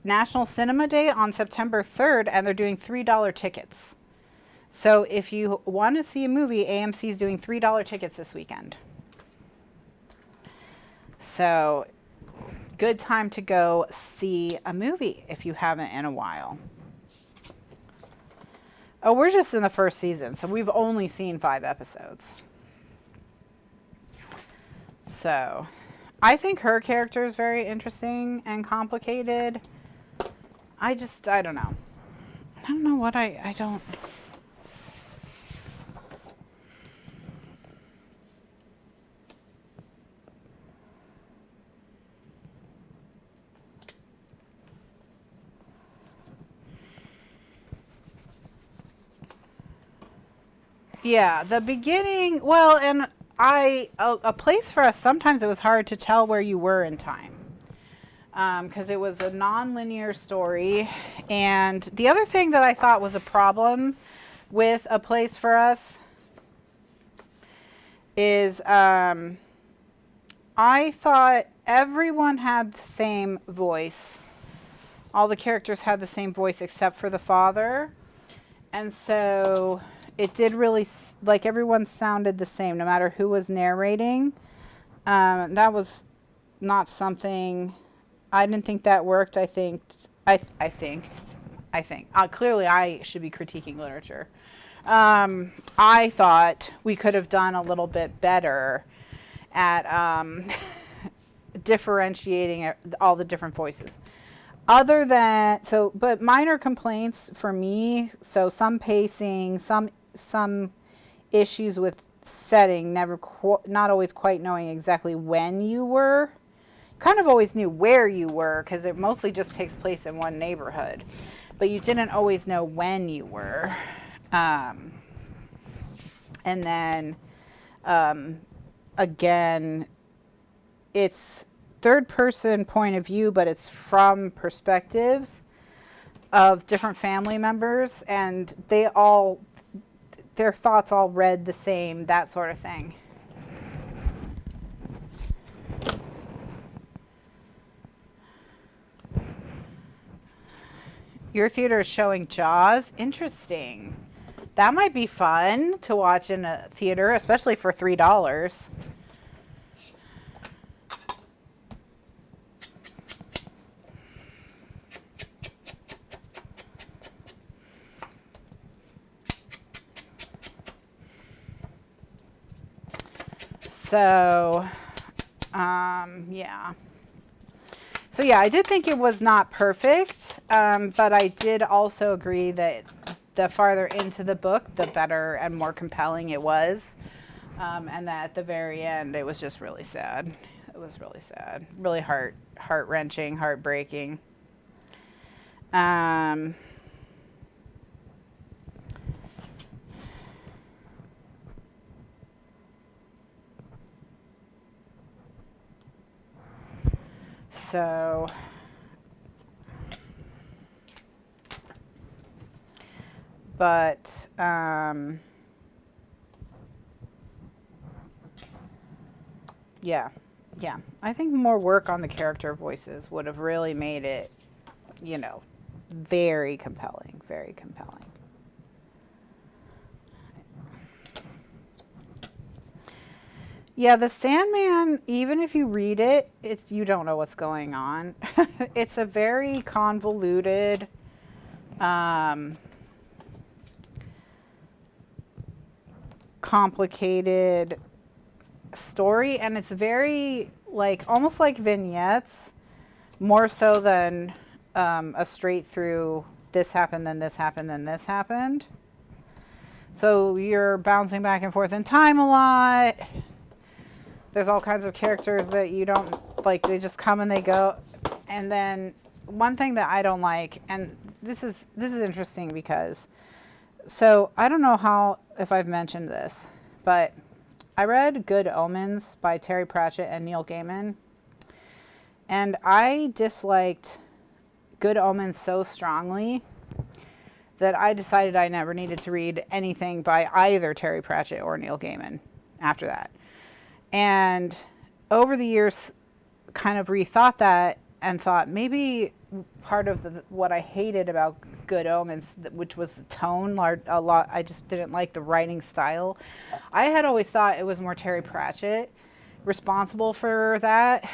National Cinema Day on September 3rd, and they're doing $3 tickets. So if you want to see a movie, AMC is doing $3 tickets this weekend. So good time to go see a movie if you haven't in a while. Oh, we're just in the first season, so we've only seen 5 episodes. So I think her character is very interesting and complicated. I don't know. I don't know what I don't. Yeah, the beginning, well, and a place for us, sometimes it was hard to tell where you were in time. Because it was a non-linear story. And the other thing that I thought was a problem with A Place for Us is I thought everyone had the same voice. All the characters had the same voice except for the father. And so it did really, like, everyone sounded the same no matter who was narrating. That was not something, I didn't think that worked. I think clearly I should be critiquing literature. I thought we could have done a little bit better at differentiating all the different voices. Other than, so, but minor complaints for me, so some pacing, some issues with setting, not always quite knowing exactly when you were. Kind of always knew where you were because it mostly just takes place in one neighborhood, but you didn't always know when you were. And then again, it's third person point of view, but it's from perspectives of different family members, and their thoughts all read the same, that sort of thing. Your theater is showing Jaws. Interesting. That might be fun to watch in a theater, especially for $3. So, yeah. So yeah, I did think it was not perfect, but I did also agree that the farther into the book, the better and more compelling it was. And that at the very end, it was just really sad. It was really sad. Really heart-wrenching, heartbreaking. So, but, yeah, I think more work on the character voices would have really made it, you know, very compelling, very compelling. Yeah, The Sandman, even if you read it, you don't know what's going on. It's a very convoluted complicated story, and it's very like almost like vignettes, more so than a straight through this happened, then this happened, then this happened. So you're bouncing back and forth in time a lot. There's all kinds of characters that you don't like, they just come and they go. And then one thing that I don't like, and this is interesting because, so I don't know how, if I've mentioned this, but I read Good Omens by Terry Pratchett and Neil Gaiman, and I disliked Good Omens so strongly that I decided I never needed to read anything by either Terry Pratchett or Neil Gaiman after that. And over the years, kind of rethought that and thought maybe part of what I hated about Good Omens, which was the tone, a lot, I just didn't like the writing style. I had always thought it was more Terry Pratchett responsible for that.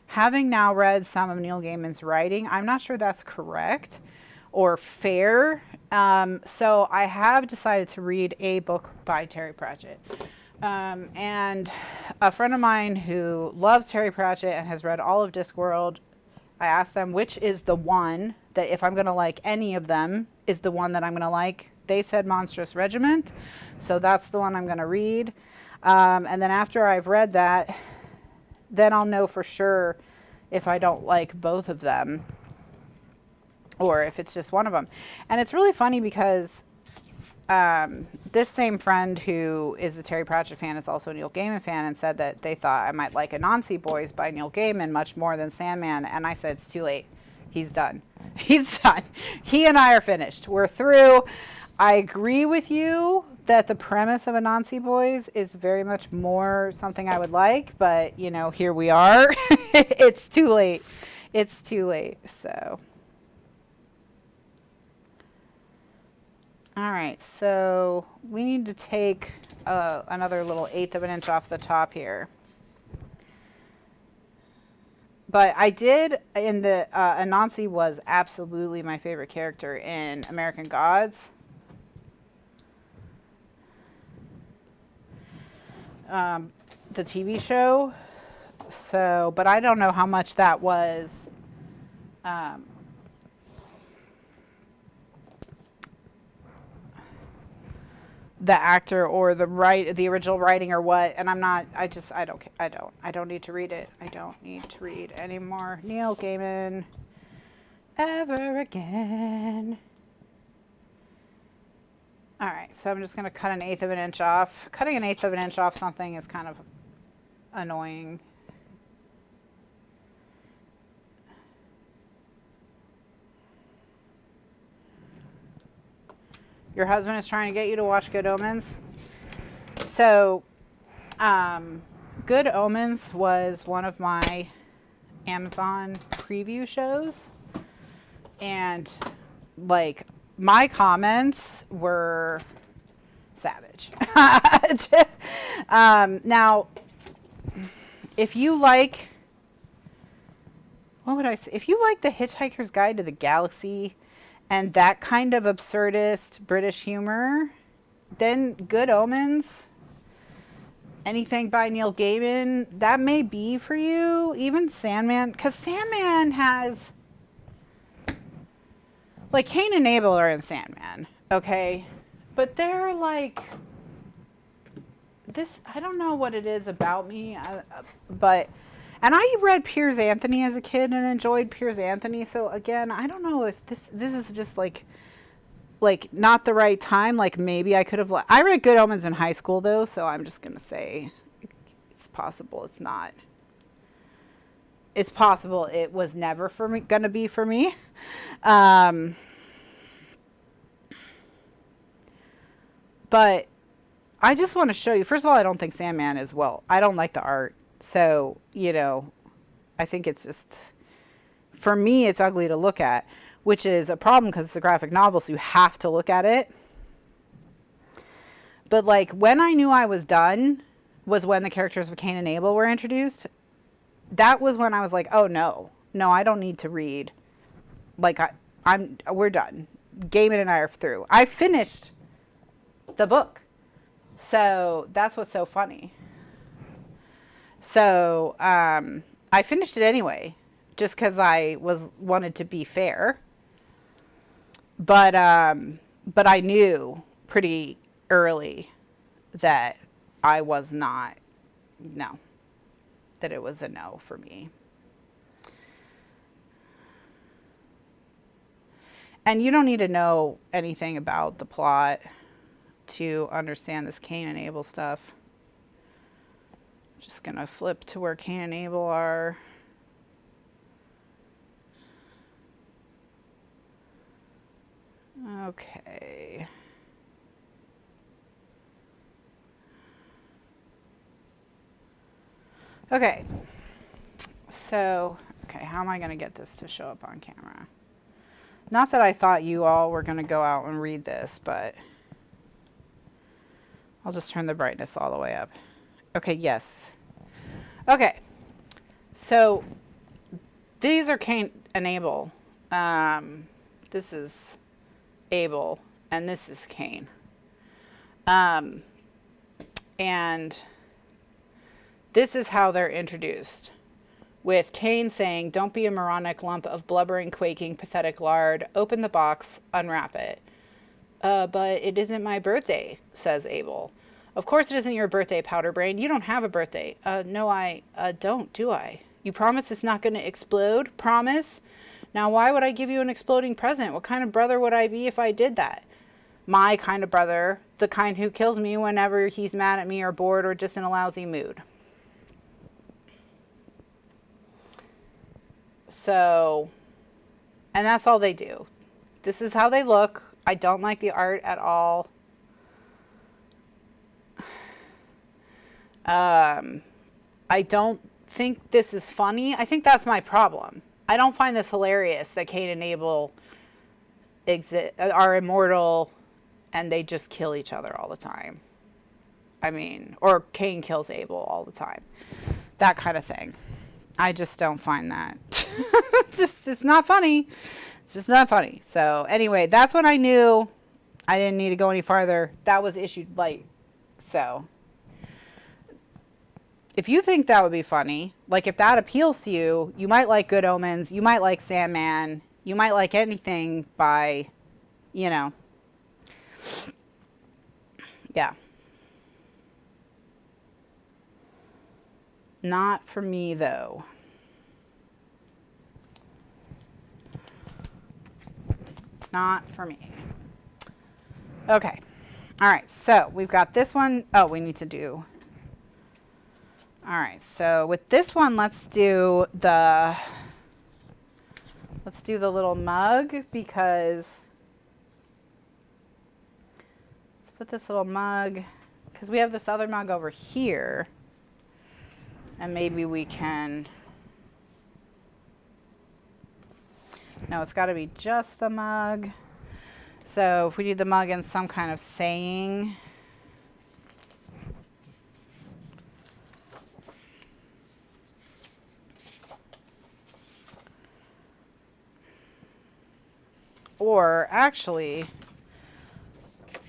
Having now read some of Neil Gaiman's writing, I'm not sure that's correct or fair. So I have decided to read a book by Terry Pratchett. And a friend of mine who loves Terry Pratchett and has read all of Discworld, I asked them which is the one that, if I'm going to like any of them, is the one that I'm going to like. They said Monstrous Regiment, so that's the one I'm going to read. And then after I've read that, then I'll know for sure if I don't like both of them or if it's just one of them. And it's really funny because this same friend who is a Terry Pratchett fan is also a Neil Gaiman fan, and said that they thought I might like Anansi Boys by Neil Gaiman much more than Sandman. And I said, it's too late. He's done. He's done. He and I are finished. We're through. I agree with you that the premise of Anansi Boys is very much more something I would like, but you know, here we are. It's too late. It's too late. So. All right, so we need to take another little 1/8 of an inch off the top here. But I did, in the, Anansi was absolutely my favorite character in American Gods. The TV show. So, but I don't know how much that was, the actor or the original writing or what, and I'm not, I don't need to read it. I don't need to read any more Neil Gaiman ever again. All right, so I'm just going to cut 1/8 of an inch off. Cutting 1/8 of an inch off something is kind of annoying. Your husband is trying to get you to watch Good Omens. So, Good Omens was one of my Amazon preview shows. And, like, my comments were savage. Now, if you like, what would I say? If you like The Hitchhiker's Guide to the Galaxy and that kind of absurdist British humor, then Good Omens, anything by Neil Gaiman, that may be for you. Even Sandman, because Sandman has, like, Cain and Abel are in Sandman, okay? But they're like, this, I don't know what it is about me, but... And I read Piers Anthony as a kid and enjoyed Piers Anthony. So again, I don't know if this is just like not the right time. Like maybe I could have. I read Good Omens in high school though, so I'm just gonna say it's possible. It's not. It's possible it was never for me. Gonna be for me. But I just want to show you. First of all, I don't think Sandman is well. I don't like the art. So, you know, I think it's just, for me, it's ugly to look at, which is a problem because it's a graphic novel, so you have to look at it. But, like, when I knew I was done was when the characters of Cain and Abel were introduced. That was when I was like, oh, no, I don't need to read. Like, we're done. Gaiman and I are through. I finished the book. So that's what's so funny. So I finished it anyway, just because I wanted to be fair. But I knew pretty early that I was not, no, that it was a no for me. And you don't need to know anything about the plot to understand this Cain and Abel stuff. Just gonna flip to where Cain and Abel are. Okay. Okay. So, okay, how am I gonna get this to show up on camera? Not that I thought you all were gonna go out and read this, but I'll just turn the brightness all the way up. Okay, yes. Okay, so these are Cain and Abel. This is Abel, and this is Cain. And this is how they're introduced. With Cain saying, "Don't be a moronic lump of blubbering, quaking, pathetic lard. Open the box, unwrap it." But it isn't my birthday, says Abel. "Of course it isn't your birthday, powder brain. You don't have a birthday." No, I don't, do I? You promise it's not going to explode? Promise? Now, why would I give you an exploding present? What kind of brother would I be if I did that? My kind of brother, the kind who kills me whenever he's mad at me or bored or just in a lousy mood. So, and that's all they do. This is how they look. I don't like the art at all. I don't think this is funny. I think that's my problem. I don't find this hilarious that Cain and Abel are immortal and they just kill each other all the time. I mean, or Cain kills Abel all the time. That kind of thing. I just don't find that. It's not funny. It's just not funny. So anyway, that's when I knew I didn't need to go any farther. That was issued light. So if you think that would be funny, like if that appeals to you, you might like Good Omens, you might like Sandman, you might like anything by, you know, yeah. Not for me, though. Not for me. Okay. All right. So we've got this one. Oh, we need to do. All right. So with this one, let's do the little mug, because let's put this little mug, because we have this other mug over here. And maybe we can, no, it's got to be just the mug. So if we do the mug in some kind of saying, or actually,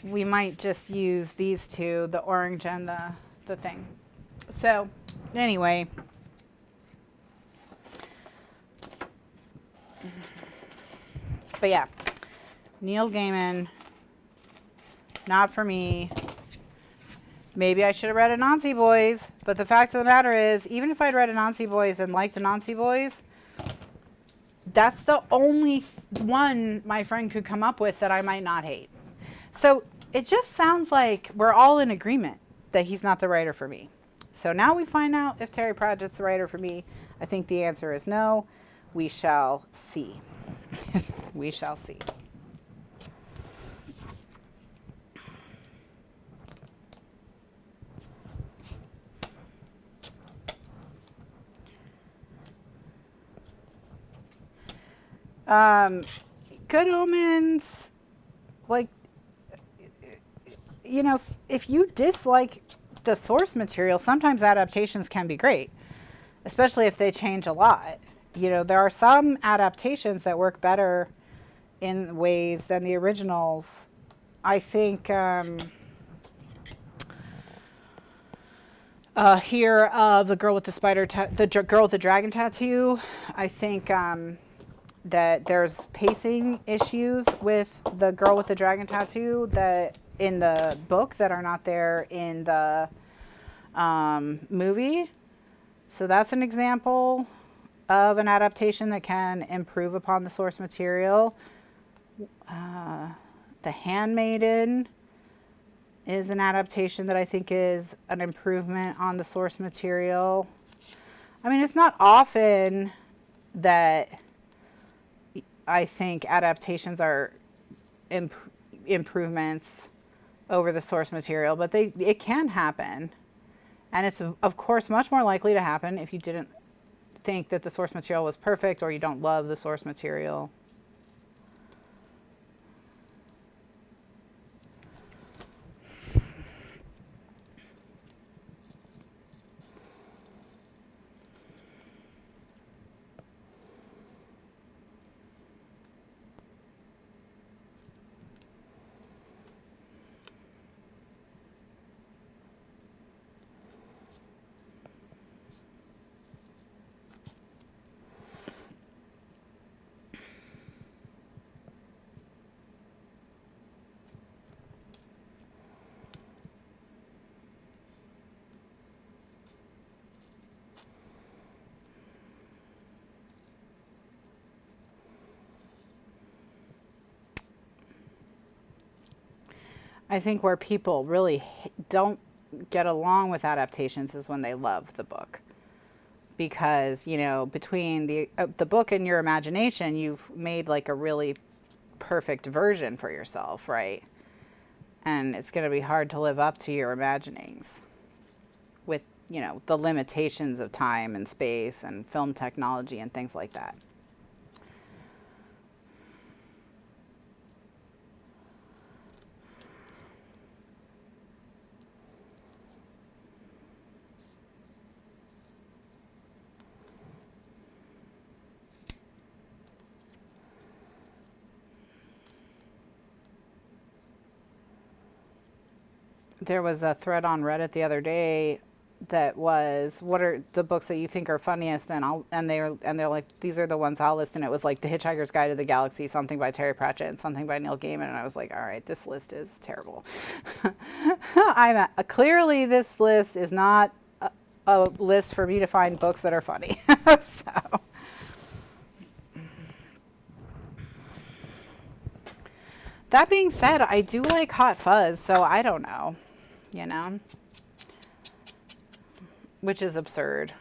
we might just use these two, the orange and the thing. So anyway, but yeah, Neil Gaiman, not for me. Maybe I should have read Anansi Boys, but the fact of the matter is, even if I'd read Anansi Boys and liked Anansi Boys, that's the only one my friend could come up with that I might not hate. So it just sounds like we're all in agreement that he's not the writer for me. So now we find out if Terry Pratchett's the writer for me. I think the answer is no. We shall see. We shall see. Good Omens, like, you know, if you dislike the source material, sometimes adaptations can be great, especially if they change a lot. You know, there are some adaptations that work better in ways than the originals. I think here, the girl with the girl with the dragon tattoo. I think that there's pacing issues with the girl with the dragon tattoo that in the book that are not there in the movie. So that's an example of an adaptation that can improve upon the source material. The Handmaiden is an adaptation that I think is an improvement on the source material. I mean, it's not often that I think adaptations are improvements over the source material, but it can happen. And it's, of course, much more likely to happen if you didn't think that the source material was perfect or you don't love the source material. I think where people really don't get along with adaptations is when they love the book. Because, you know, between the book and your imagination, you've made like a really perfect version for yourself, right? And it's going to be hard to live up to your imaginings with, you know, the limitations of time and space and film technology and things like that. There was a thread on Reddit the other day that was, what are the books that you think are funniest? And they're like, these are the ones I'll list. And it was like The Hitchhiker's Guide to the Galaxy, something by Terry Pratchett, and something by Neil Gaiman. And I was like, all right, this list is terrible. Clearly this list is not a list for me to find books that are funny. So. That being said, I do like Hot Fuzz, so I don't know, you know, which is absurd.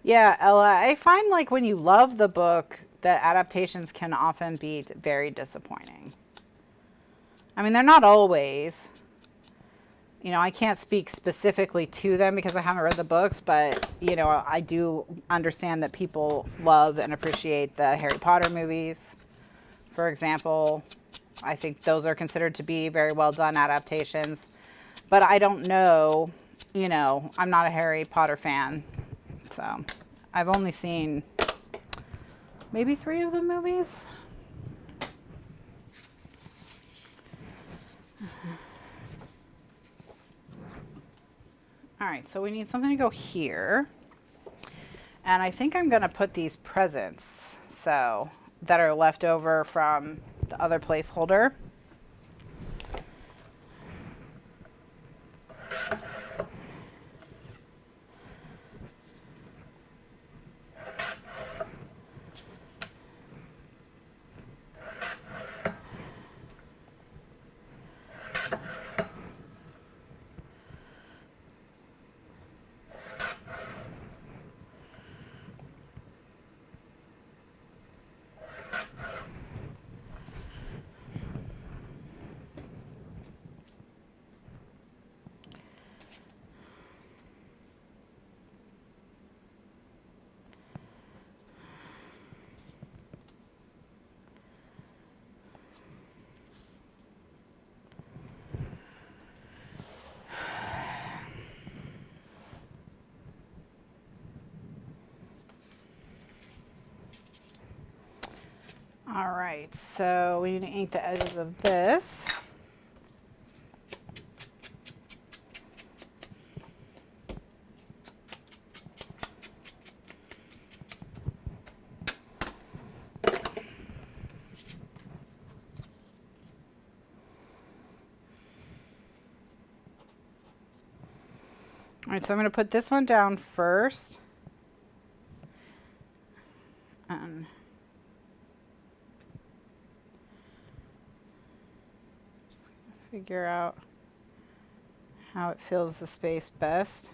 Yeah, Ella, I find like when you love the book, that adaptations can often be very disappointing. I mean, they're not always. You know, I can't speak specifically to them because I haven't read the books, but, you know, I do understand that people love and appreciate the Harry Potter movies, for example. I think those are considered to be very well done adaptations. But I don't know, you know, I'm not a Harry Potter fan. So I've only seen maybe 3 of the movies. All right, so we need something to go here. And I think I'm going to put these presents so that are left over from the other placeholder. All right, so we need to ink the edges of this. All right, so I'm going to put this one down first. And just going to figure out how it fills the space best.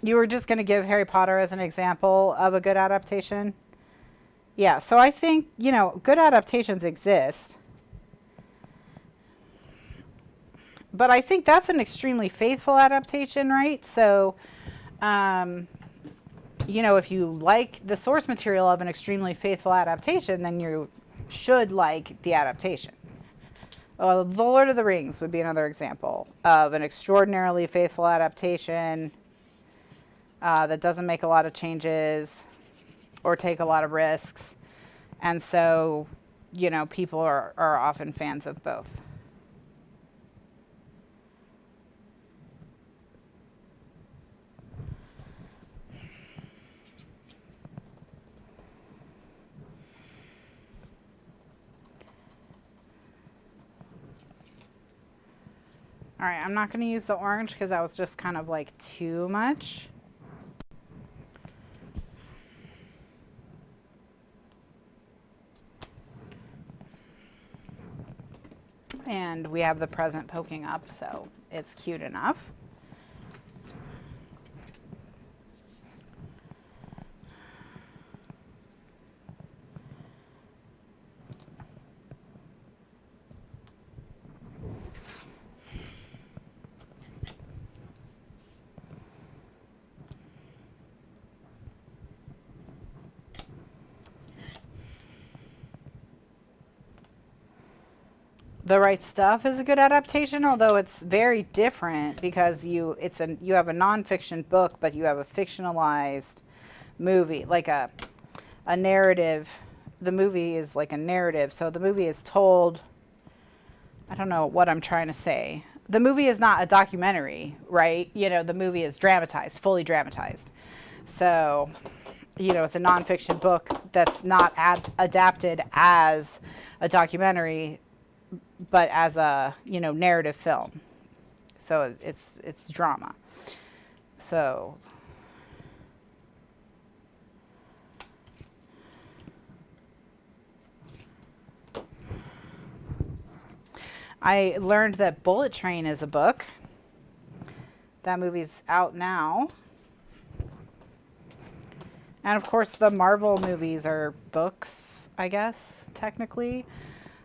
You were just going to give Harry Potter as an example of a good adaptation? Yeah, so I think, you know, good adaptations exist. But I think that's an extremely faithful adaptation, right? So, you know, if you like the source material of an extremely faithful adaptation, then you should like the adaptation. The Lord of the Rings would be another example of an extraordinarily faithful adaptation that doesn't make a lot of changes or take a lot of risks. And so, you know, people are often fans of both. All right, I'm not going to use the orange because that was just kind of like too much. And we have the present poking up, so it's cute enough. The Right Stuff is a good adaptation, although it's very different because you have a nonfiction book, but you have a fictionalized movie, like a narrative. The movie is like a narrative, so the movie is told. I don't know what I'm trying to say. The movie is not a documentary, right? You know, the movie is dramatized, fully dramatized. So, you know, it's a nonfiction book that's not adapted as a documentary, but as a, you know, narrative film. So it's drama. So I learned that Bullet Train is a book. That movie's out now. And of course the Marvel movies are books, I guess, technically.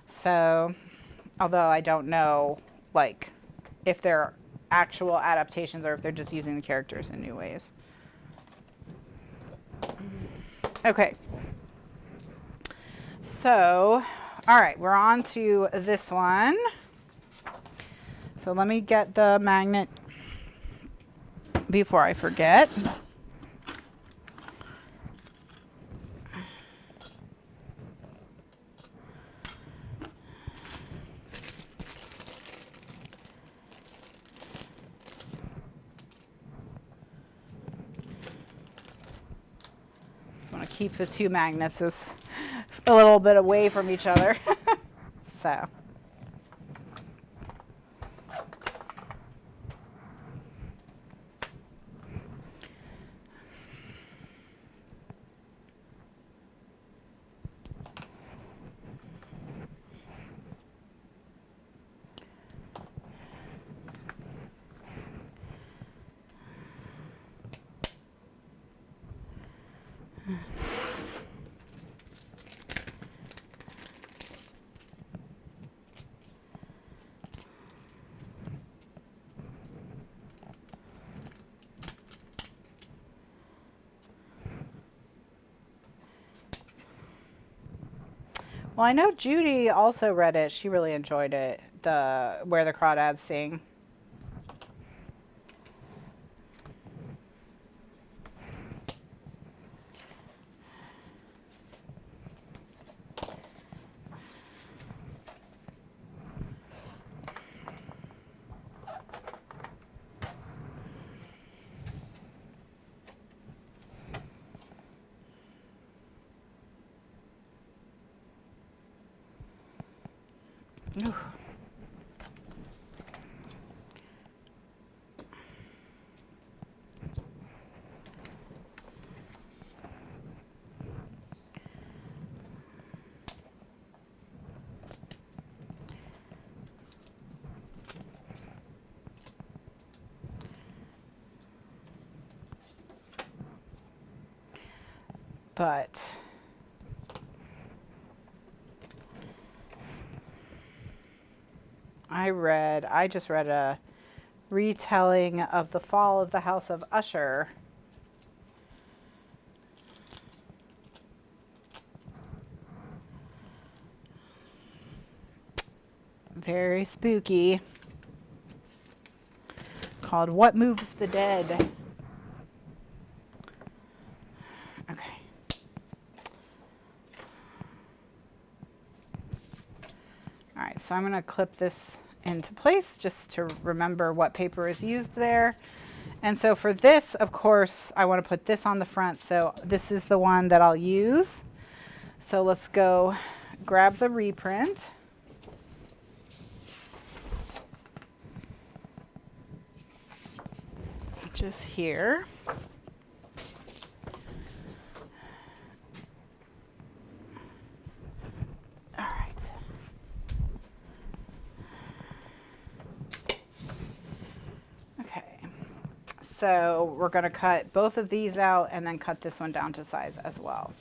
So, although I don't know, like, if they're actual adaptations or if they're just using the characters in new ways. Okay. So, all right, we're on to this one. So let me get the magnet before I forget. Keep the two magnets as a little bit away from each other. So. Well, I know Judy also read it. She really enjoyed it. the where the crawdads sing. Ooh. But I just read a retelling of the fall of the House of Usher. Very spooky. Called What Moves the Dead. Okay. All right, so I'm going to clip this into place just to remember what paper is used there. And so for this, of course, I want to put this on the front. So this is the one that I'll use. So let's go grab the reprint. Just here. All right. Okay. So we're going to cut both of these out and then cut this one down to size as well.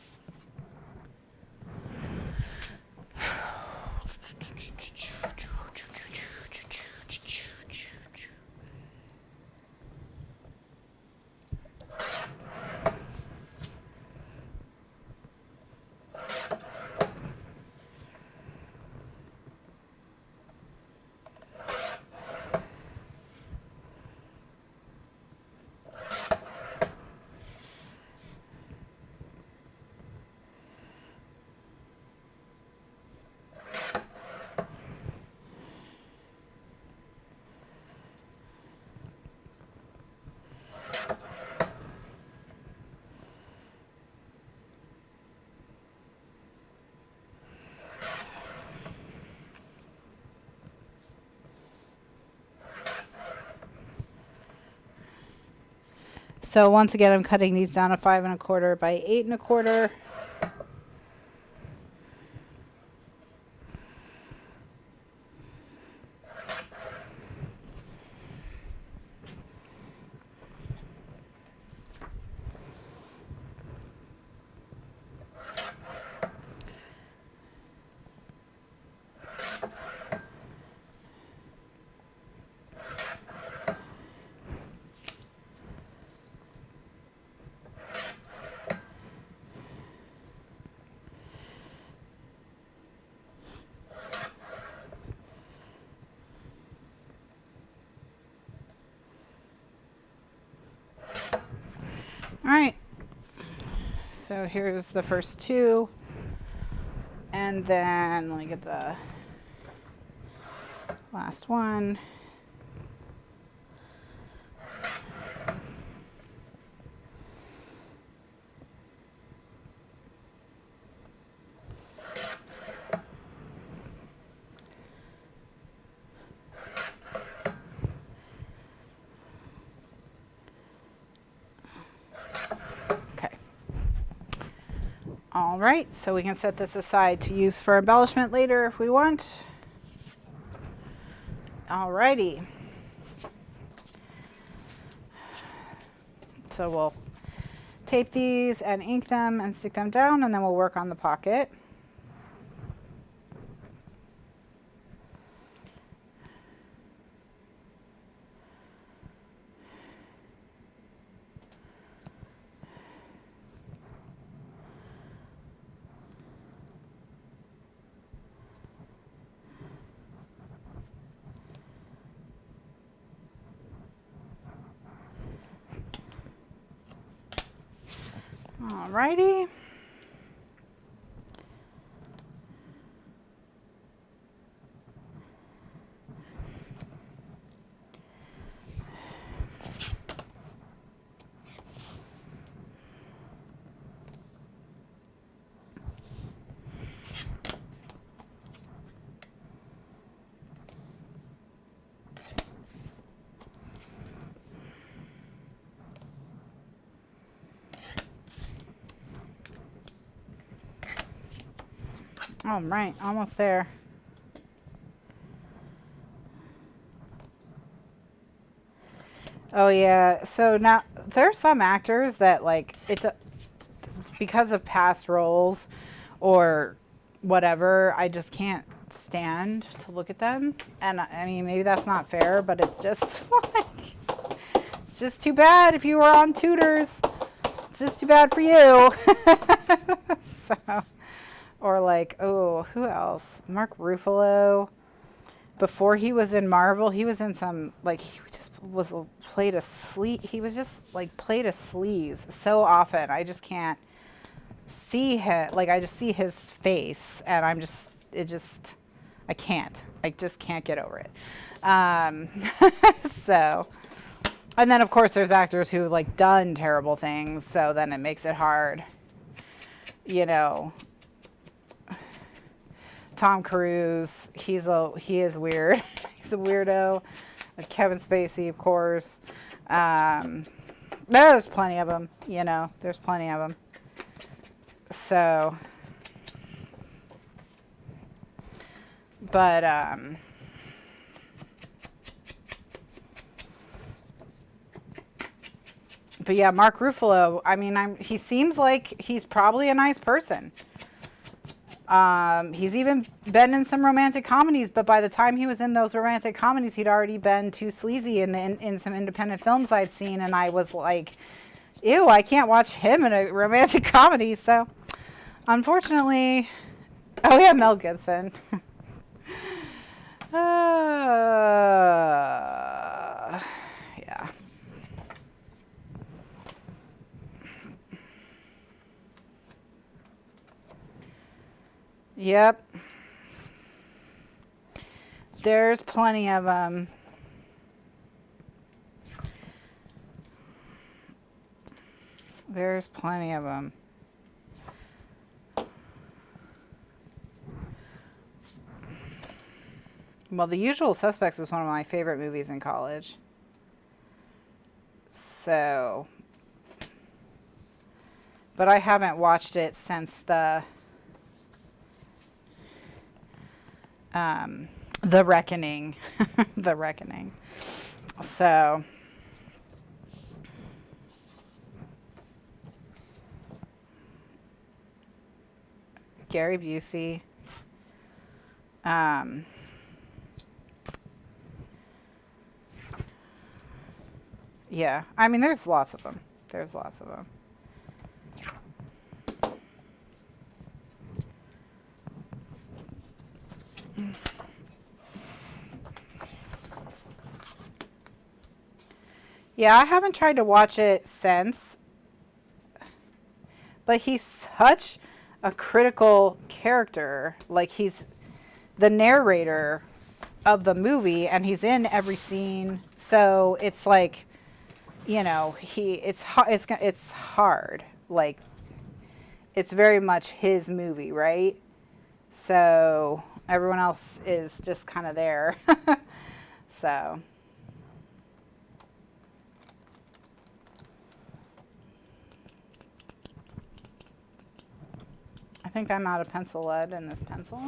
So once again, I'm cutting these down to 5 1/4 by 8 1/4. All right, so here's the first two, and then let me get the last one. All right, so we can set this aside to use for embellishment later if we want. All righty. So we'll tape these and ink them and stick them down, and then we'll work on the pocket. Alrighty. All right, almost there. Oh yeah, so now there's some actors that like it's because of past roles or whatever, I just can't stand to look at them. And I mean, maybe that's not fair, but it's just like it's just too bad if you were on Tutors. It's just too bad for you. So, or like, oh, who else? Mark Ruffalo. Before he was in Marvel, he was in some, like, he just was played a he was just like played a sleaze so often. I just can't see him. Like, I just see his face and I'm just, I just can't get over it. So, and then of course there's actors who like done terrible things. So then it makes it hard, you know. Tom Cruise, he is weird. He's a weirdo. Kevin Spacey, of course. There's plenty of them, you know. There's plenty of them. So, but yeah, Mark Ruffalo. I mean, he seems like he's probably a nice person. He's even been in some romantic comedies, but by the time he was in those romantic comedies, he'd already been too sleazy in some independent films I'd seen, and I was like, ew, I can't watch him in a romantic comedy. So, unfortunately, oh yeah, Mel Gibson. Yeah. Yep. There's plenty of them. There's plenty of them. Well, The Usual Suspects was one of my favorite movies in college. So, but I haven't watched it since The Reckoning. The Reckoning. So, Gary Busey. Yeah, I mean, there's lots of them. There's lots of them. Yeah, I haven't tried to watch it since, but he's such a critical character. Like, he's the narrator of the movie and he's in every scene. So it's like, you know, it's hard. Like, it's very much his movie, right? So everyone else is just kind of there. So. I think I'm out of pencil lead in this pencil.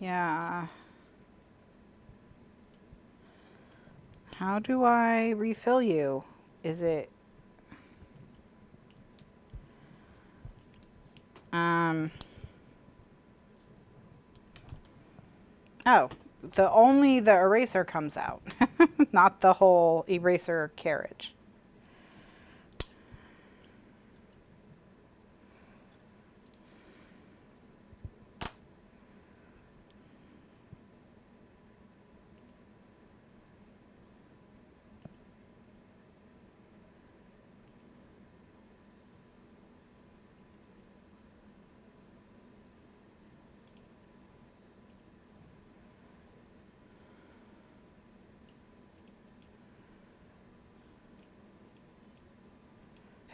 Yeah. How do I refill you? Is it... Oh, only the eraser comes out, not the whole eraser carriage.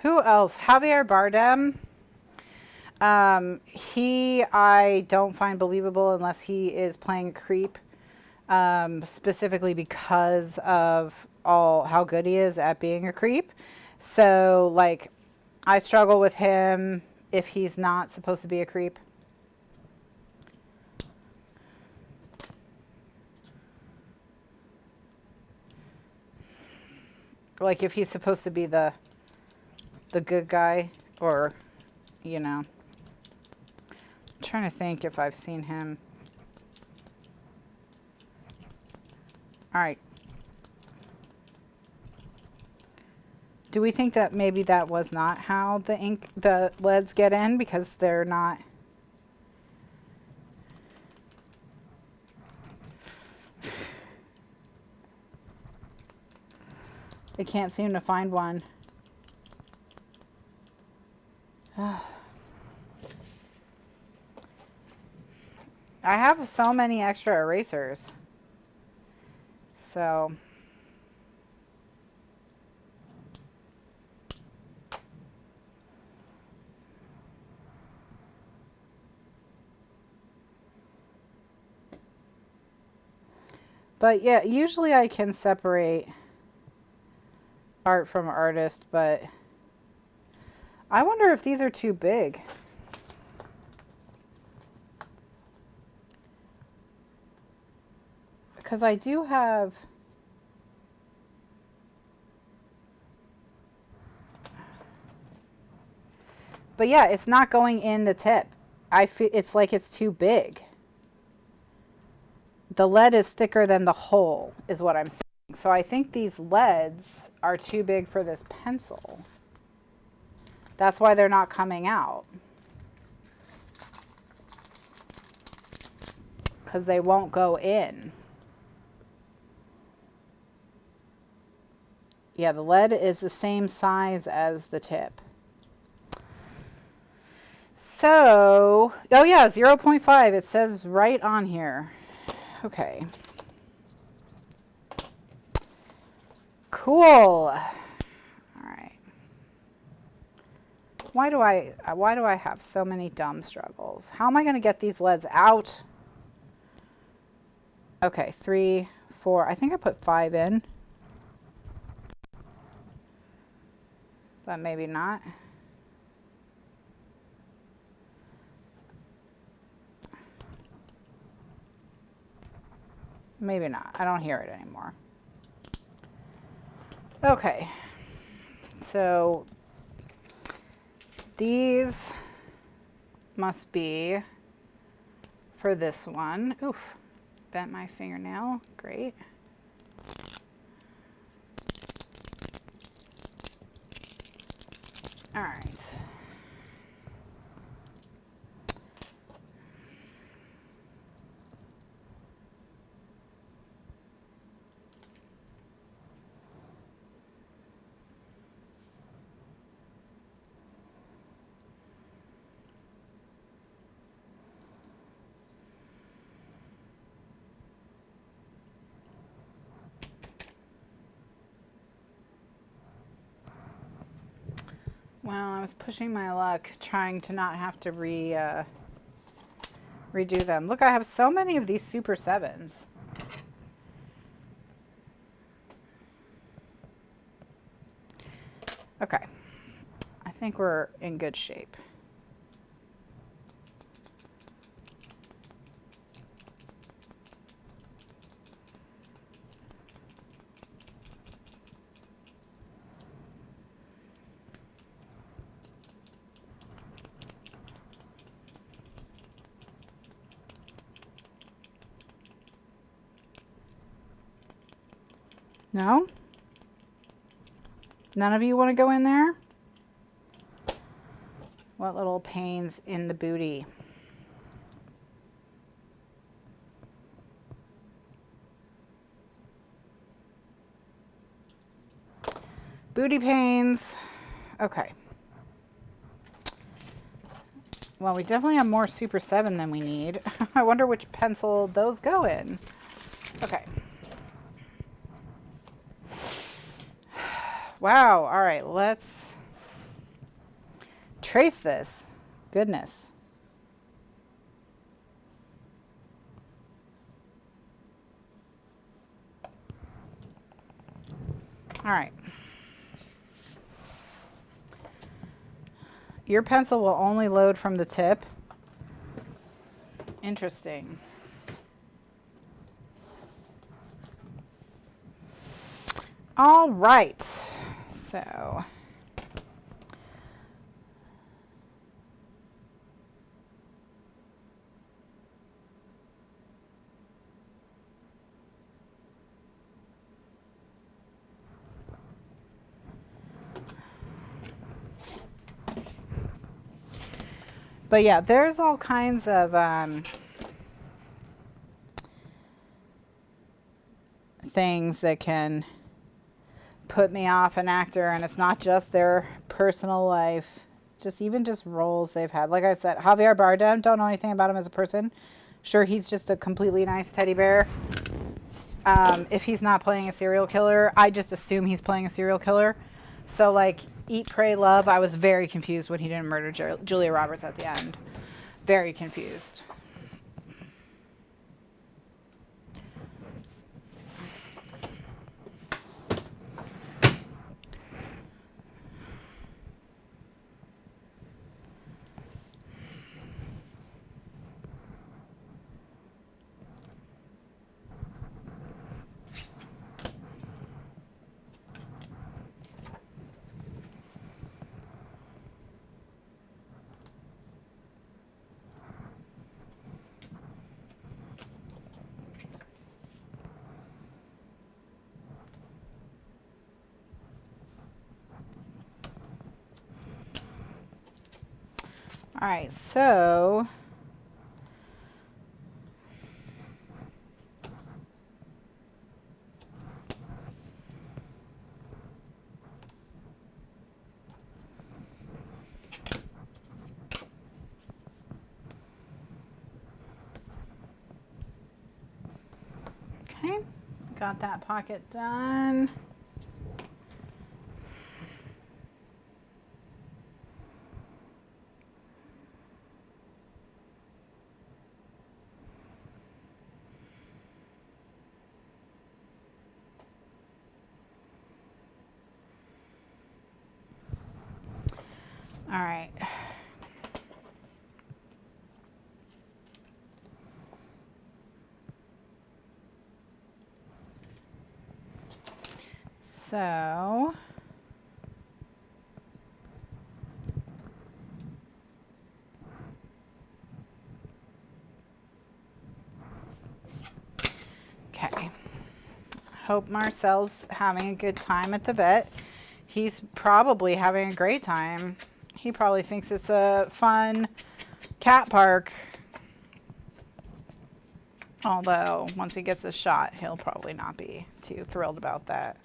Who else? Javier Bardem. I don't find believable unless he is playing a creep, specifically because of how good he is at being a creep. So, like, I struggle with him if he's not supposed to be a creep. Like, if he's supposed to be the good guy, or, you know. I'm trying to think if I've seen him. All right. Do we think that maybe that was not how the leads get in, because they're not? I can't seem to find one. I have so many extra erasers. So. But yeah, usually I can separate art from artist, but I wonder if these are too big. Because I do have... But yeah, it's not going in the tip. I feel it's like it's too big. The lead is thicker than the hole, is what I'm saying. So I think these leads are too big for this pencil. That's why they're not coming out. Because they won't go in. Yeah, the lead is the same size as the tip. So, oh yeah, 0.5. It says right on here. Okay. Cool. All right. Why do I have so many dumb struggles? How am I going to get these leads out? Okay, 3, 4. I think I put 5 in. But maybe not. Maybe not. I don't hear it anymore. Okay. So these must be for this one. Oof. Bent my fingernail. Great. All right. Well, I was pushing my luck trying to not have to redo them. Look, I have so many of these Super 7s. Okay. I think we're in good shape. No? None of you want to go in there? What little pains in the booty? Booty pains. Okay. Well, we definitely have more Super 7 than we need. I wonder which pencil those go in. Okay. Wow. All right. Let's trace this. Goodness. All right. Your pencil will only load from the tip. Interesting. All right. So but yeah, there's all kinds of things that can put me off an actor, and it's not just their personal life, just even just roles they've had. Like I said, Javier Bardem, don't know anything about him as a person. Sure, he's just a completely nice teddy bear. If he's not playing a serial killer, I just assume he's playing a serial killer. So like Eat, Pray, Love, I was very confused when he didn't murder Julia Roberts at the end. Very confused. All right, so okay, got that pocket done. All right. So okay. Hope Marcel's having a good time at the vet. He's probably having a great time. He probably thinks it's a fun cat park. Although, once he gets a shot, he'll probably not be too thrilled about that.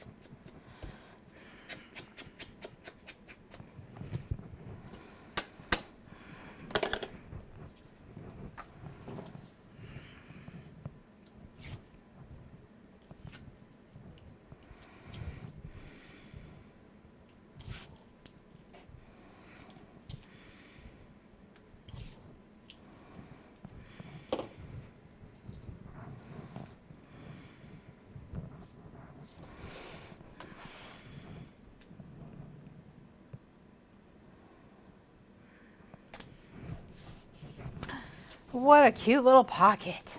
What a cute little pocket.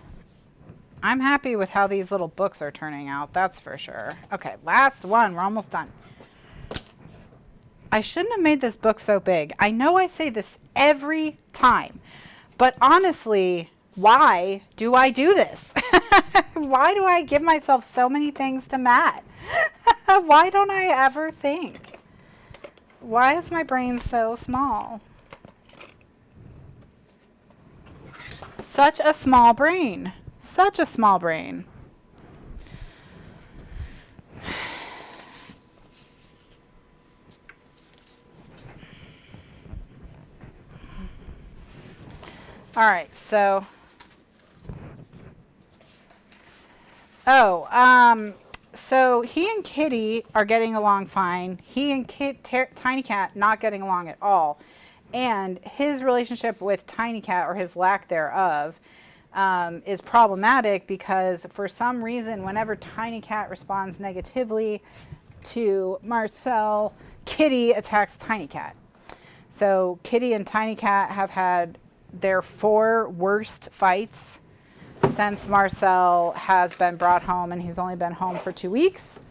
I'm happy with how these little books are turning out, that's for sure. Okay, last one. We're almost done. I shouldn't have made this book so big. I know I say this every time, but honestly, why do I do this? Why do I give myself so many things to mat? Why don't I ever think? Why is my brain so small? Such a small brain. Such a small brain. All right, so so he and Kitty are getting along fine. He and Tiny Cat not getting along at all. And his relationship with Tiny Cat, or his lack thereof, is problematic because for some reason, whenever Tiny Cat responds negatively to Marcel, Kitty attacks Tiny Cat. So Kitty and Tiny Cat have had their 4 worst fights since Marcel has been brought home, and he's only been home for 2 weeks.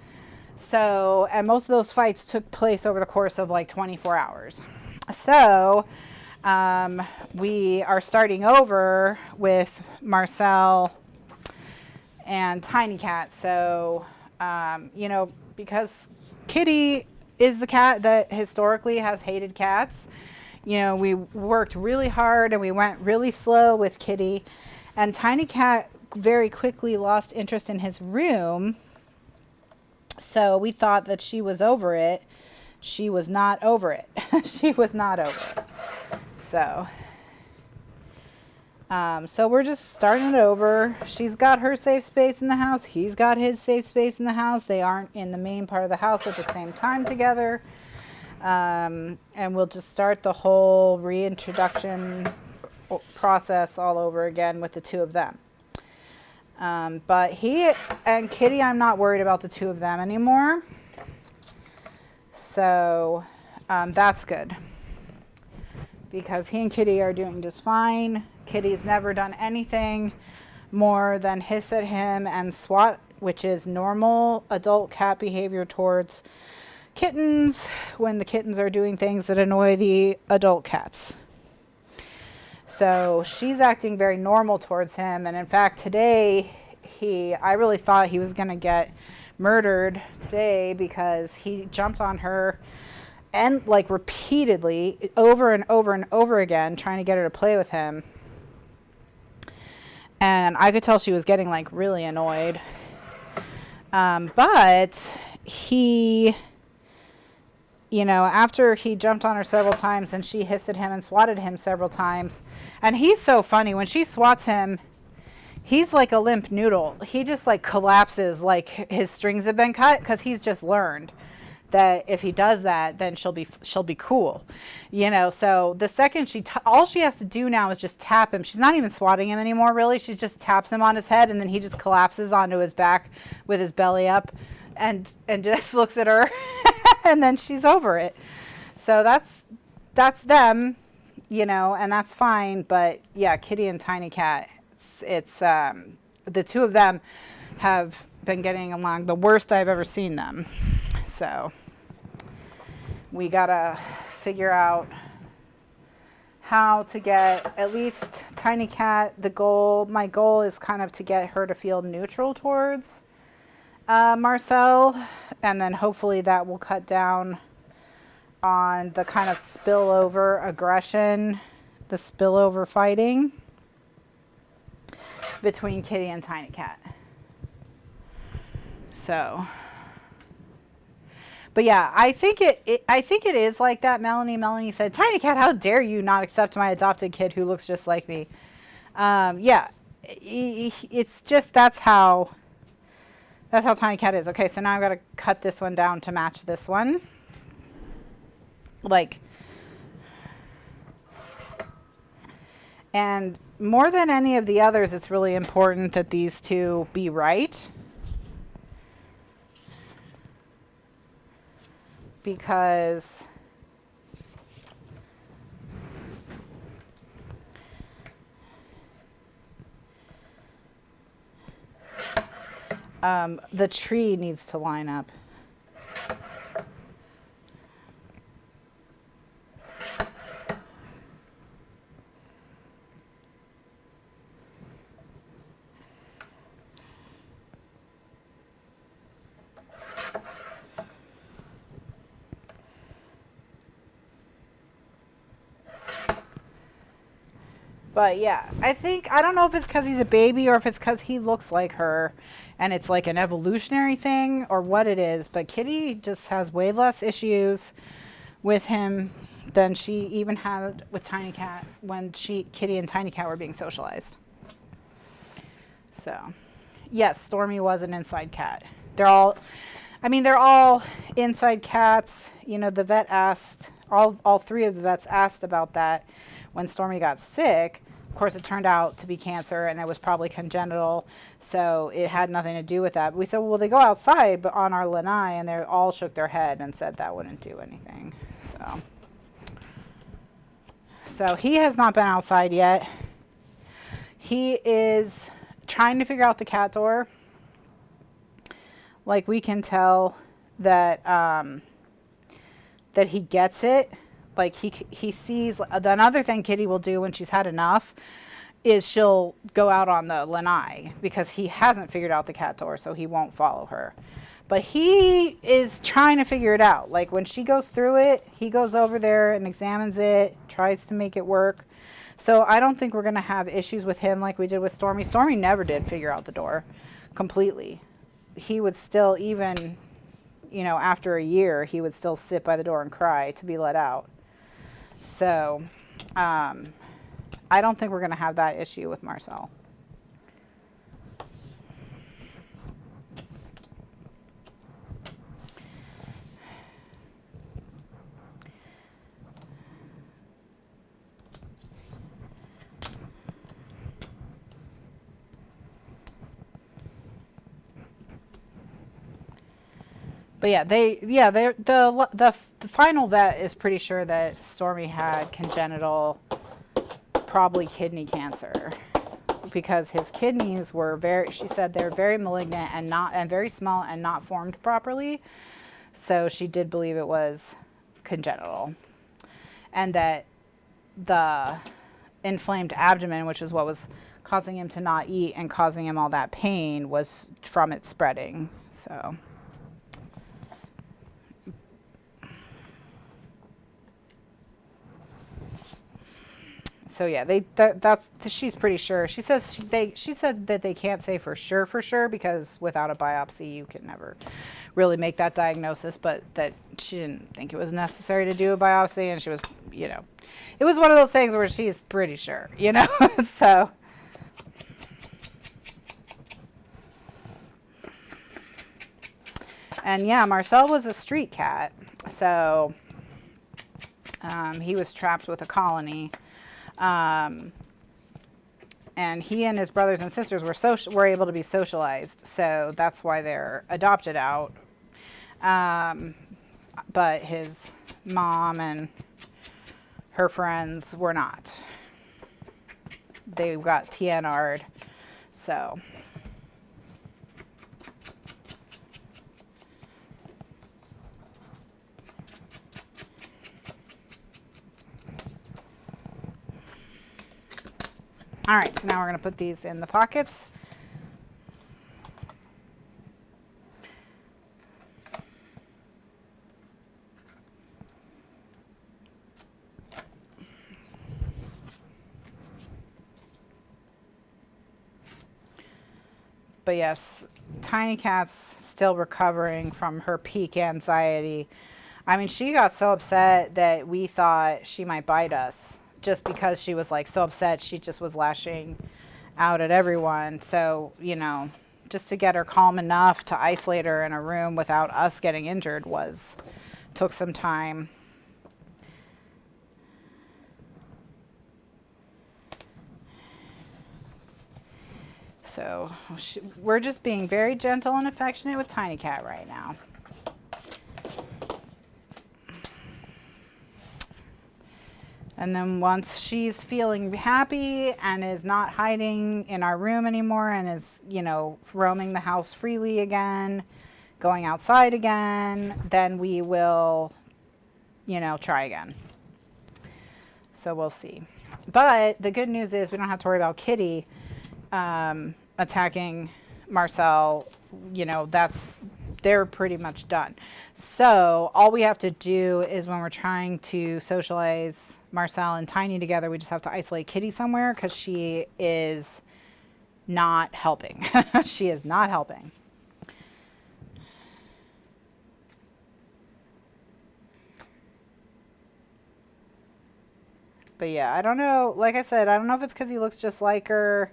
So, and most of those fights took place over the course of like 24 hours. So, we are starting over with Marcel and Tiny Cat. So, you know, because Kitty is the cat that historically has hated cats, you know, we worked really hard and we went really slow with Kitty. And Tiny Cat very quickly lost interest in his room. So we thought that she was over it. She was not over it. She was not over it. So, so we're just starting it over. She's got her safe space in the house. He's got his safe space in the house. They aren't in the main part of the house at the same time together. And we'll just start the whole reintroduction process all over again with the 2 of them. But he and Kitty, I'm not worried about the 2 of them anymore. So that's good. Because he and Kitty are doing just fine. Kitty's never done anything more than hiss at him and swat, which is normal adult cat behavior towards kittens when the kittens are doing things that annoy the adult cats. So she's acting very normal towards him. And in fact, today, I really thought he was going to get murdered today because he jumped on her and like repeatedly over and over and over again, trying to get her to play with him. And I could tell she was getting like really annoyed. But he, you know, after he jumped on her several times and she hissed at him and swatted him several times. And he's so funny. When she swats him, he's like a limp noodle. He just like collapses like his strings have been cut because he's just learned that if he does that, then she'll be cool, you know. So the second all she has to do now is just tap him. She's not even swatting him anymore, really. She just taps him on his head, and then he just collapses onto his back with his belly up, and just looks at her, and then she's over it. So that's them, you know, and that's fine. But yeah, Kitty and Tiny Cat, it's the 2 of them have been getting along the worst I've ever seen them. So we gotta figure out how to get at least Tiny Cat. My goal is kind of to get her to feel neutral towards Marcel, and then hopefully that will cut down on the kind of spillover aggression, the spillover fighting between Kitty and Tiny Cat. So, but yeah, I think it is like that. Melanie said, "Tiny Cat, how dare you not accept my adopted kid who looks just like me?" Yeah, it's just that's how Tiny Cat is. Okay, so now I've got to cut this one down to match this one. Like, and more than any of the others, it's really important that these 2 be right. Because the tree needs to line up. But yeah, I don't know if it's because he's a baby or if it's because he looks like her and it's like an evolutionary thing or what it is. But Kitty just has way less issues with him than she even had with Tiny Cat when Kitty and Tiny Cat were being socialized. So yes, Stormy was an inside cat. They're all, I mean, they're all inside cats. You know, the vet asked, all three of the vets asked about that when Stormy got sick. Of course, it turned out to be cancer, and it was probably congenital, so it had nothing to do with that. But we said, well, they go outside, but on our lanai, and they all shook their head and said that wouldn't do anything. So he has not been outside yet. He is trying to figure out the cat door. Like, we can tell that that he gets it. Like, he sees. Another thing Kitty will do when she's had enough is she'll go out on the lanai, because he hasn't figured out the cat door, so he won't follow her. But he is trying to figure it out. Like, when she goes through it, he goes over there and examines it, tries to make it work. So I don't think we're going to have issues with him like we did with Stormy. Stormy never did figure out the door completely. He would still, even, you know, after a year, he would still sit by the door and cry to be let out. So I don't think we're going to have that issue with Marcel. But yeah, the final vet is pretty sure that Stormy had congenital, probably kidney cancer, because his kidneys were she said they're very malignant and very small and not formed properly. So she did believe it was congenital, and that the inflamed abdomen, which is what was causing him to not eat and causing him all that pain, was from it spreading. So yeah, she's pretty sure. She said that they can't say for sure, because without a biopsy you can never really make that diagnosis, but that she didn't think it was necessary to do a biopsy, and she was, you know, it was one of those things where she's pretty sure, you know. So and yeah, Marcel was a street cat, so he was trapped with a colony. And he and his brothers and sisters were able to be socialized, so that's why they're adopted out. But his mom and her friends were not. They got TNR'd, so. All right, so now we're going to put these in the pockets. But yes, Tiny Cat's still recovering from her peak anxiety. I mean, she got so upset that we thought she might bite us, just because she was like so upset. She just was lashing out at everyone. So, you know, just to get her calm enough to isolate her in a room without us getting injured took some time. So we're just being very gentle and affectionate with Tiny Cat right now. And then once she's feeling happy and is not hiding in our room anymore and is, you know, roaming the house freely again, going outside again, then we will, you know, try again. So we'll see. But the good news is we don't have to worry about Kitty attacking Marcel. You know, they're pretty much done. So all we have to do is, when we're trying to socialize Marcel and Tiny together, we just have to isolate Kitty somewhere, because she is not helping. She is not helping. But yeah, I don't know. Like I said, I don't know if it's because he looks just like her,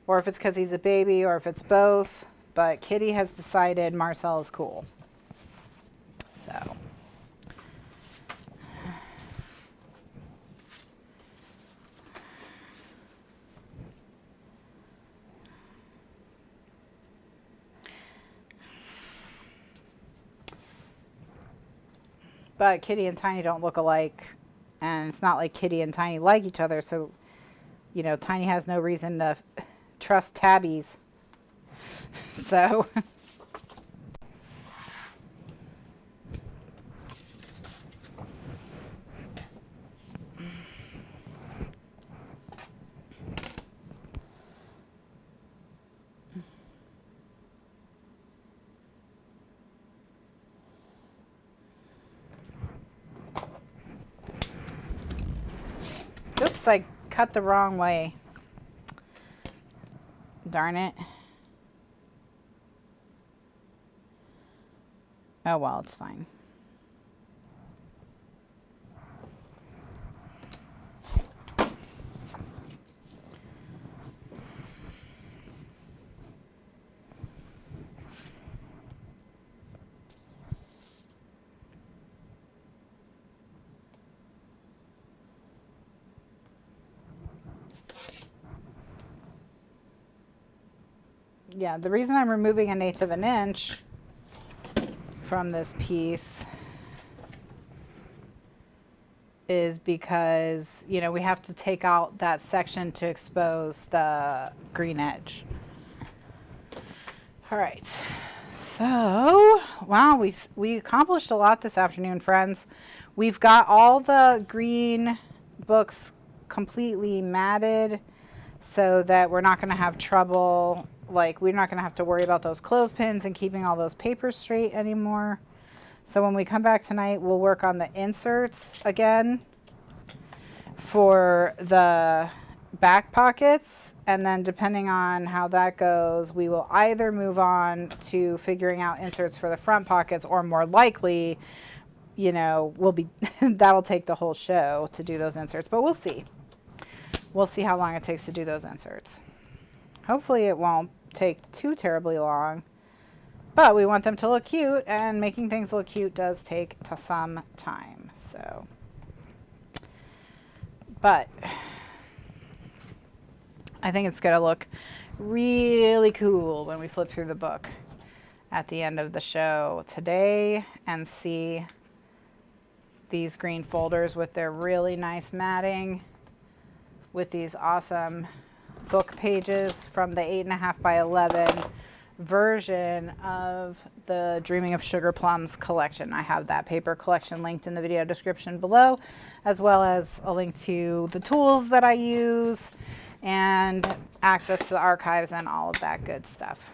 or if it's because he's a baby, or if it's both. But Kitty has decided Marcel is cool. but Kitty and Tiny don't look alike, and it's not like Kitty and Tiny like each other, so, you know, Tiny has no reason to trust tabbies. So... Oops, I cut the wrong way. Darn it. Oh well, it's fine. Yeah, the reason I'm removing 1/8 of an inch from this piece is because, you know, we have to take out that section to expose the green edge. All right, so, wow, we accomplished a lot this afternoon, friends. We've got all the green books completely matted so that we're not going to have trouble. Like, we're not going to have to worry about those clothespins and keeping all those papers straight anymore. So when we come back tonight, we'll work on the inserts again for the back pockets. And then depending on how that goes, we will either move on to figuring out inserts for the front pockets, or more likely, you know, we'll be that'll take the whole show to do those inserts. But we'll see. We'll see how long it takes to do those inserts. Hopefully it won't take too terribly long, but we want them to look cute, and making things look cute does take some time. So, but I think it's going to look really cool when we flip through the book at the end of the show today and see these green folders with their really nice matting, with these awesome book pages from the 8.5 by 11 version of the Dreaming of Sugar Plums collection. I have that paper collection linked in the video description below, as well as a link to the tools that I use and access to the archives and all of that good stuff.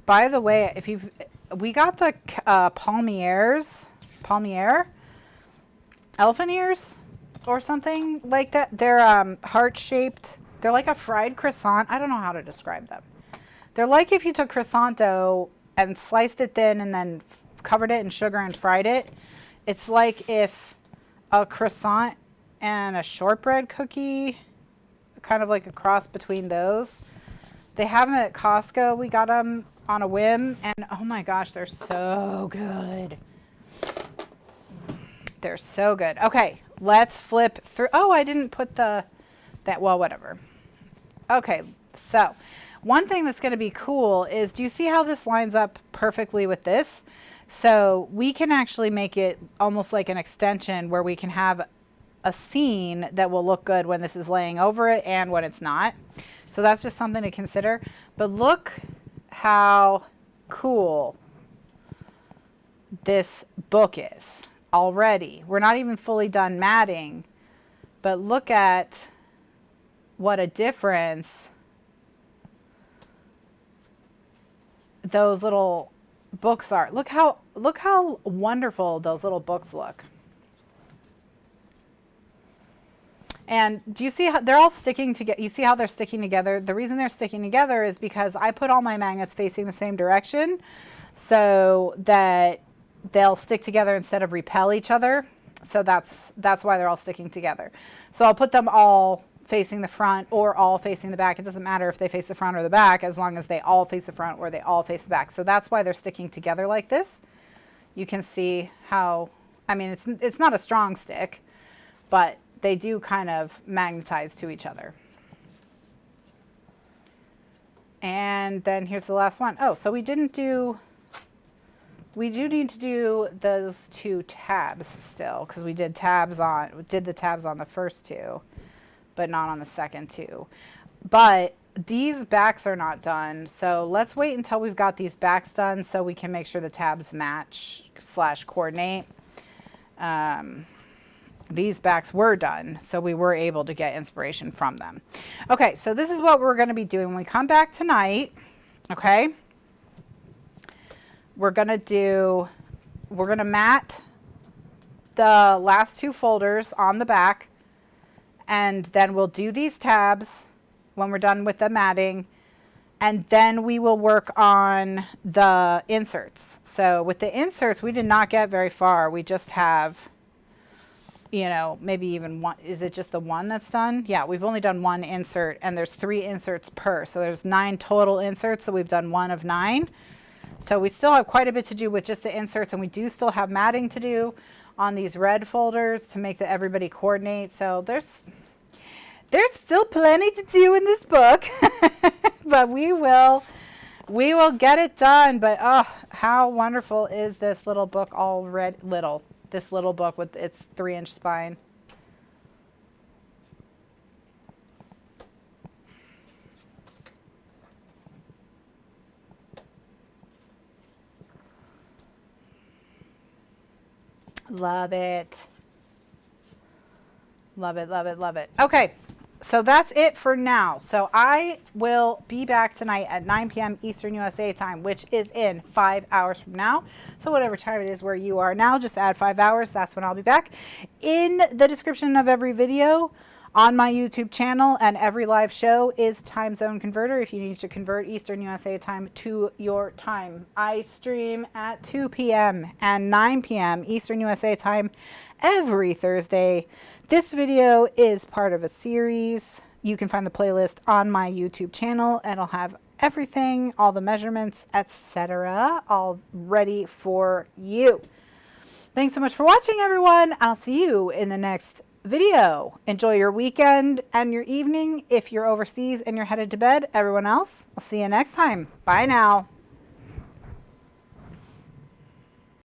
By the way, if we got the Palmiere elephant ears or something like that. They're heart-shaped. They're like a fried croissant. I don't know how to describe them. They're like if you took croissant dough and sliced it thin and then covered it in sugar and fried it. It's like if a croissant and a shortbread cookie, kind of like a cross between those. They have them at Costco. We got them on a whim, and oh my gosh, they're so good. They're so good. Okay, let's flip through. Oh, I didn't put well, whatever. Okay, so one thing that's going to be cool is, do you see how this lines up perfectly with this? So we can actually make it almost like an extension where we can have a scene that will look good when this is laying over it and when it's not. So that's just something to consider. But look how cool this book is already. We're not even fully done matting, but look at what a difference those little books are. Look how wonderful those little books look. And do you see how they're all sticking together? You see how they're sticking together? The reason they're sticking together is because I put all my magnets facing the same direction so that they'll stick together instead of repel each other. So that's why they're all sticking together. So I'll put them all facing the front or all facing the back. It doesn't matter if they face the front or the back, as long as they all face the front or they all face the back. So that's why they're sticking together like this. You can see how, I mean, it's not a strong stick, but they do kind of magnetize to each other. And then here's the last one. Oh, so we do need to do those 2 tabs still, because we did the tabs on the first 2, but not on the second 2. But these backs are not done, so let's wait until we've got these backs done so we can make sure the tabs match / coordinate. These backs were done, so we were able to get inspiration from them. Okay, so this is what we're going to be doing when we come back tonight. Okay, we're going to mat the last 2 folders on the back, and then we'll do these tabs when we're done with the matting, and then we will work on the inserts. So with the inserts, we did not get very far. We just have, you know, maybe even one. Is it just the one that's done? Yeah, we've only done 1 insert, and there's 3 inserts per. So there's 9 total inserts, so we've done 1 of 9. So we still have quite a bit to do with just the inserts, and we do still have matting to do on these red folders to make everybody coordinate. So there's still plenty to do in this book, but we will get it done. But oh, how wonderful is this little book already? This little book with its 3-inch spine. Love it. Love it, love it, love it. Okay, so that's it for now. So I will be back tonight at 9 p.m. Eastern USA time, which is in 5 hours from now. So whatever time it is where you are now, just add 5 hours. That's when I'll be back. In the description of every video on my YouTube channel and every live show is time zone converter if you need to convert Eastern USA time to your time. I stream at 2 p.m. and 9 p.m. Eastern USA time every Thursday. This video is part of a series. You can find the playlist on my YouTube channel, and I'll have everything, all the measurements, etc., all ready for you. Thanks so much for watching, everyone. I'll see you in the next video. Enjoy your weekend and your evening if you're overseas and you're headed to bed. Everyone else, I'll see you next time. Bye now.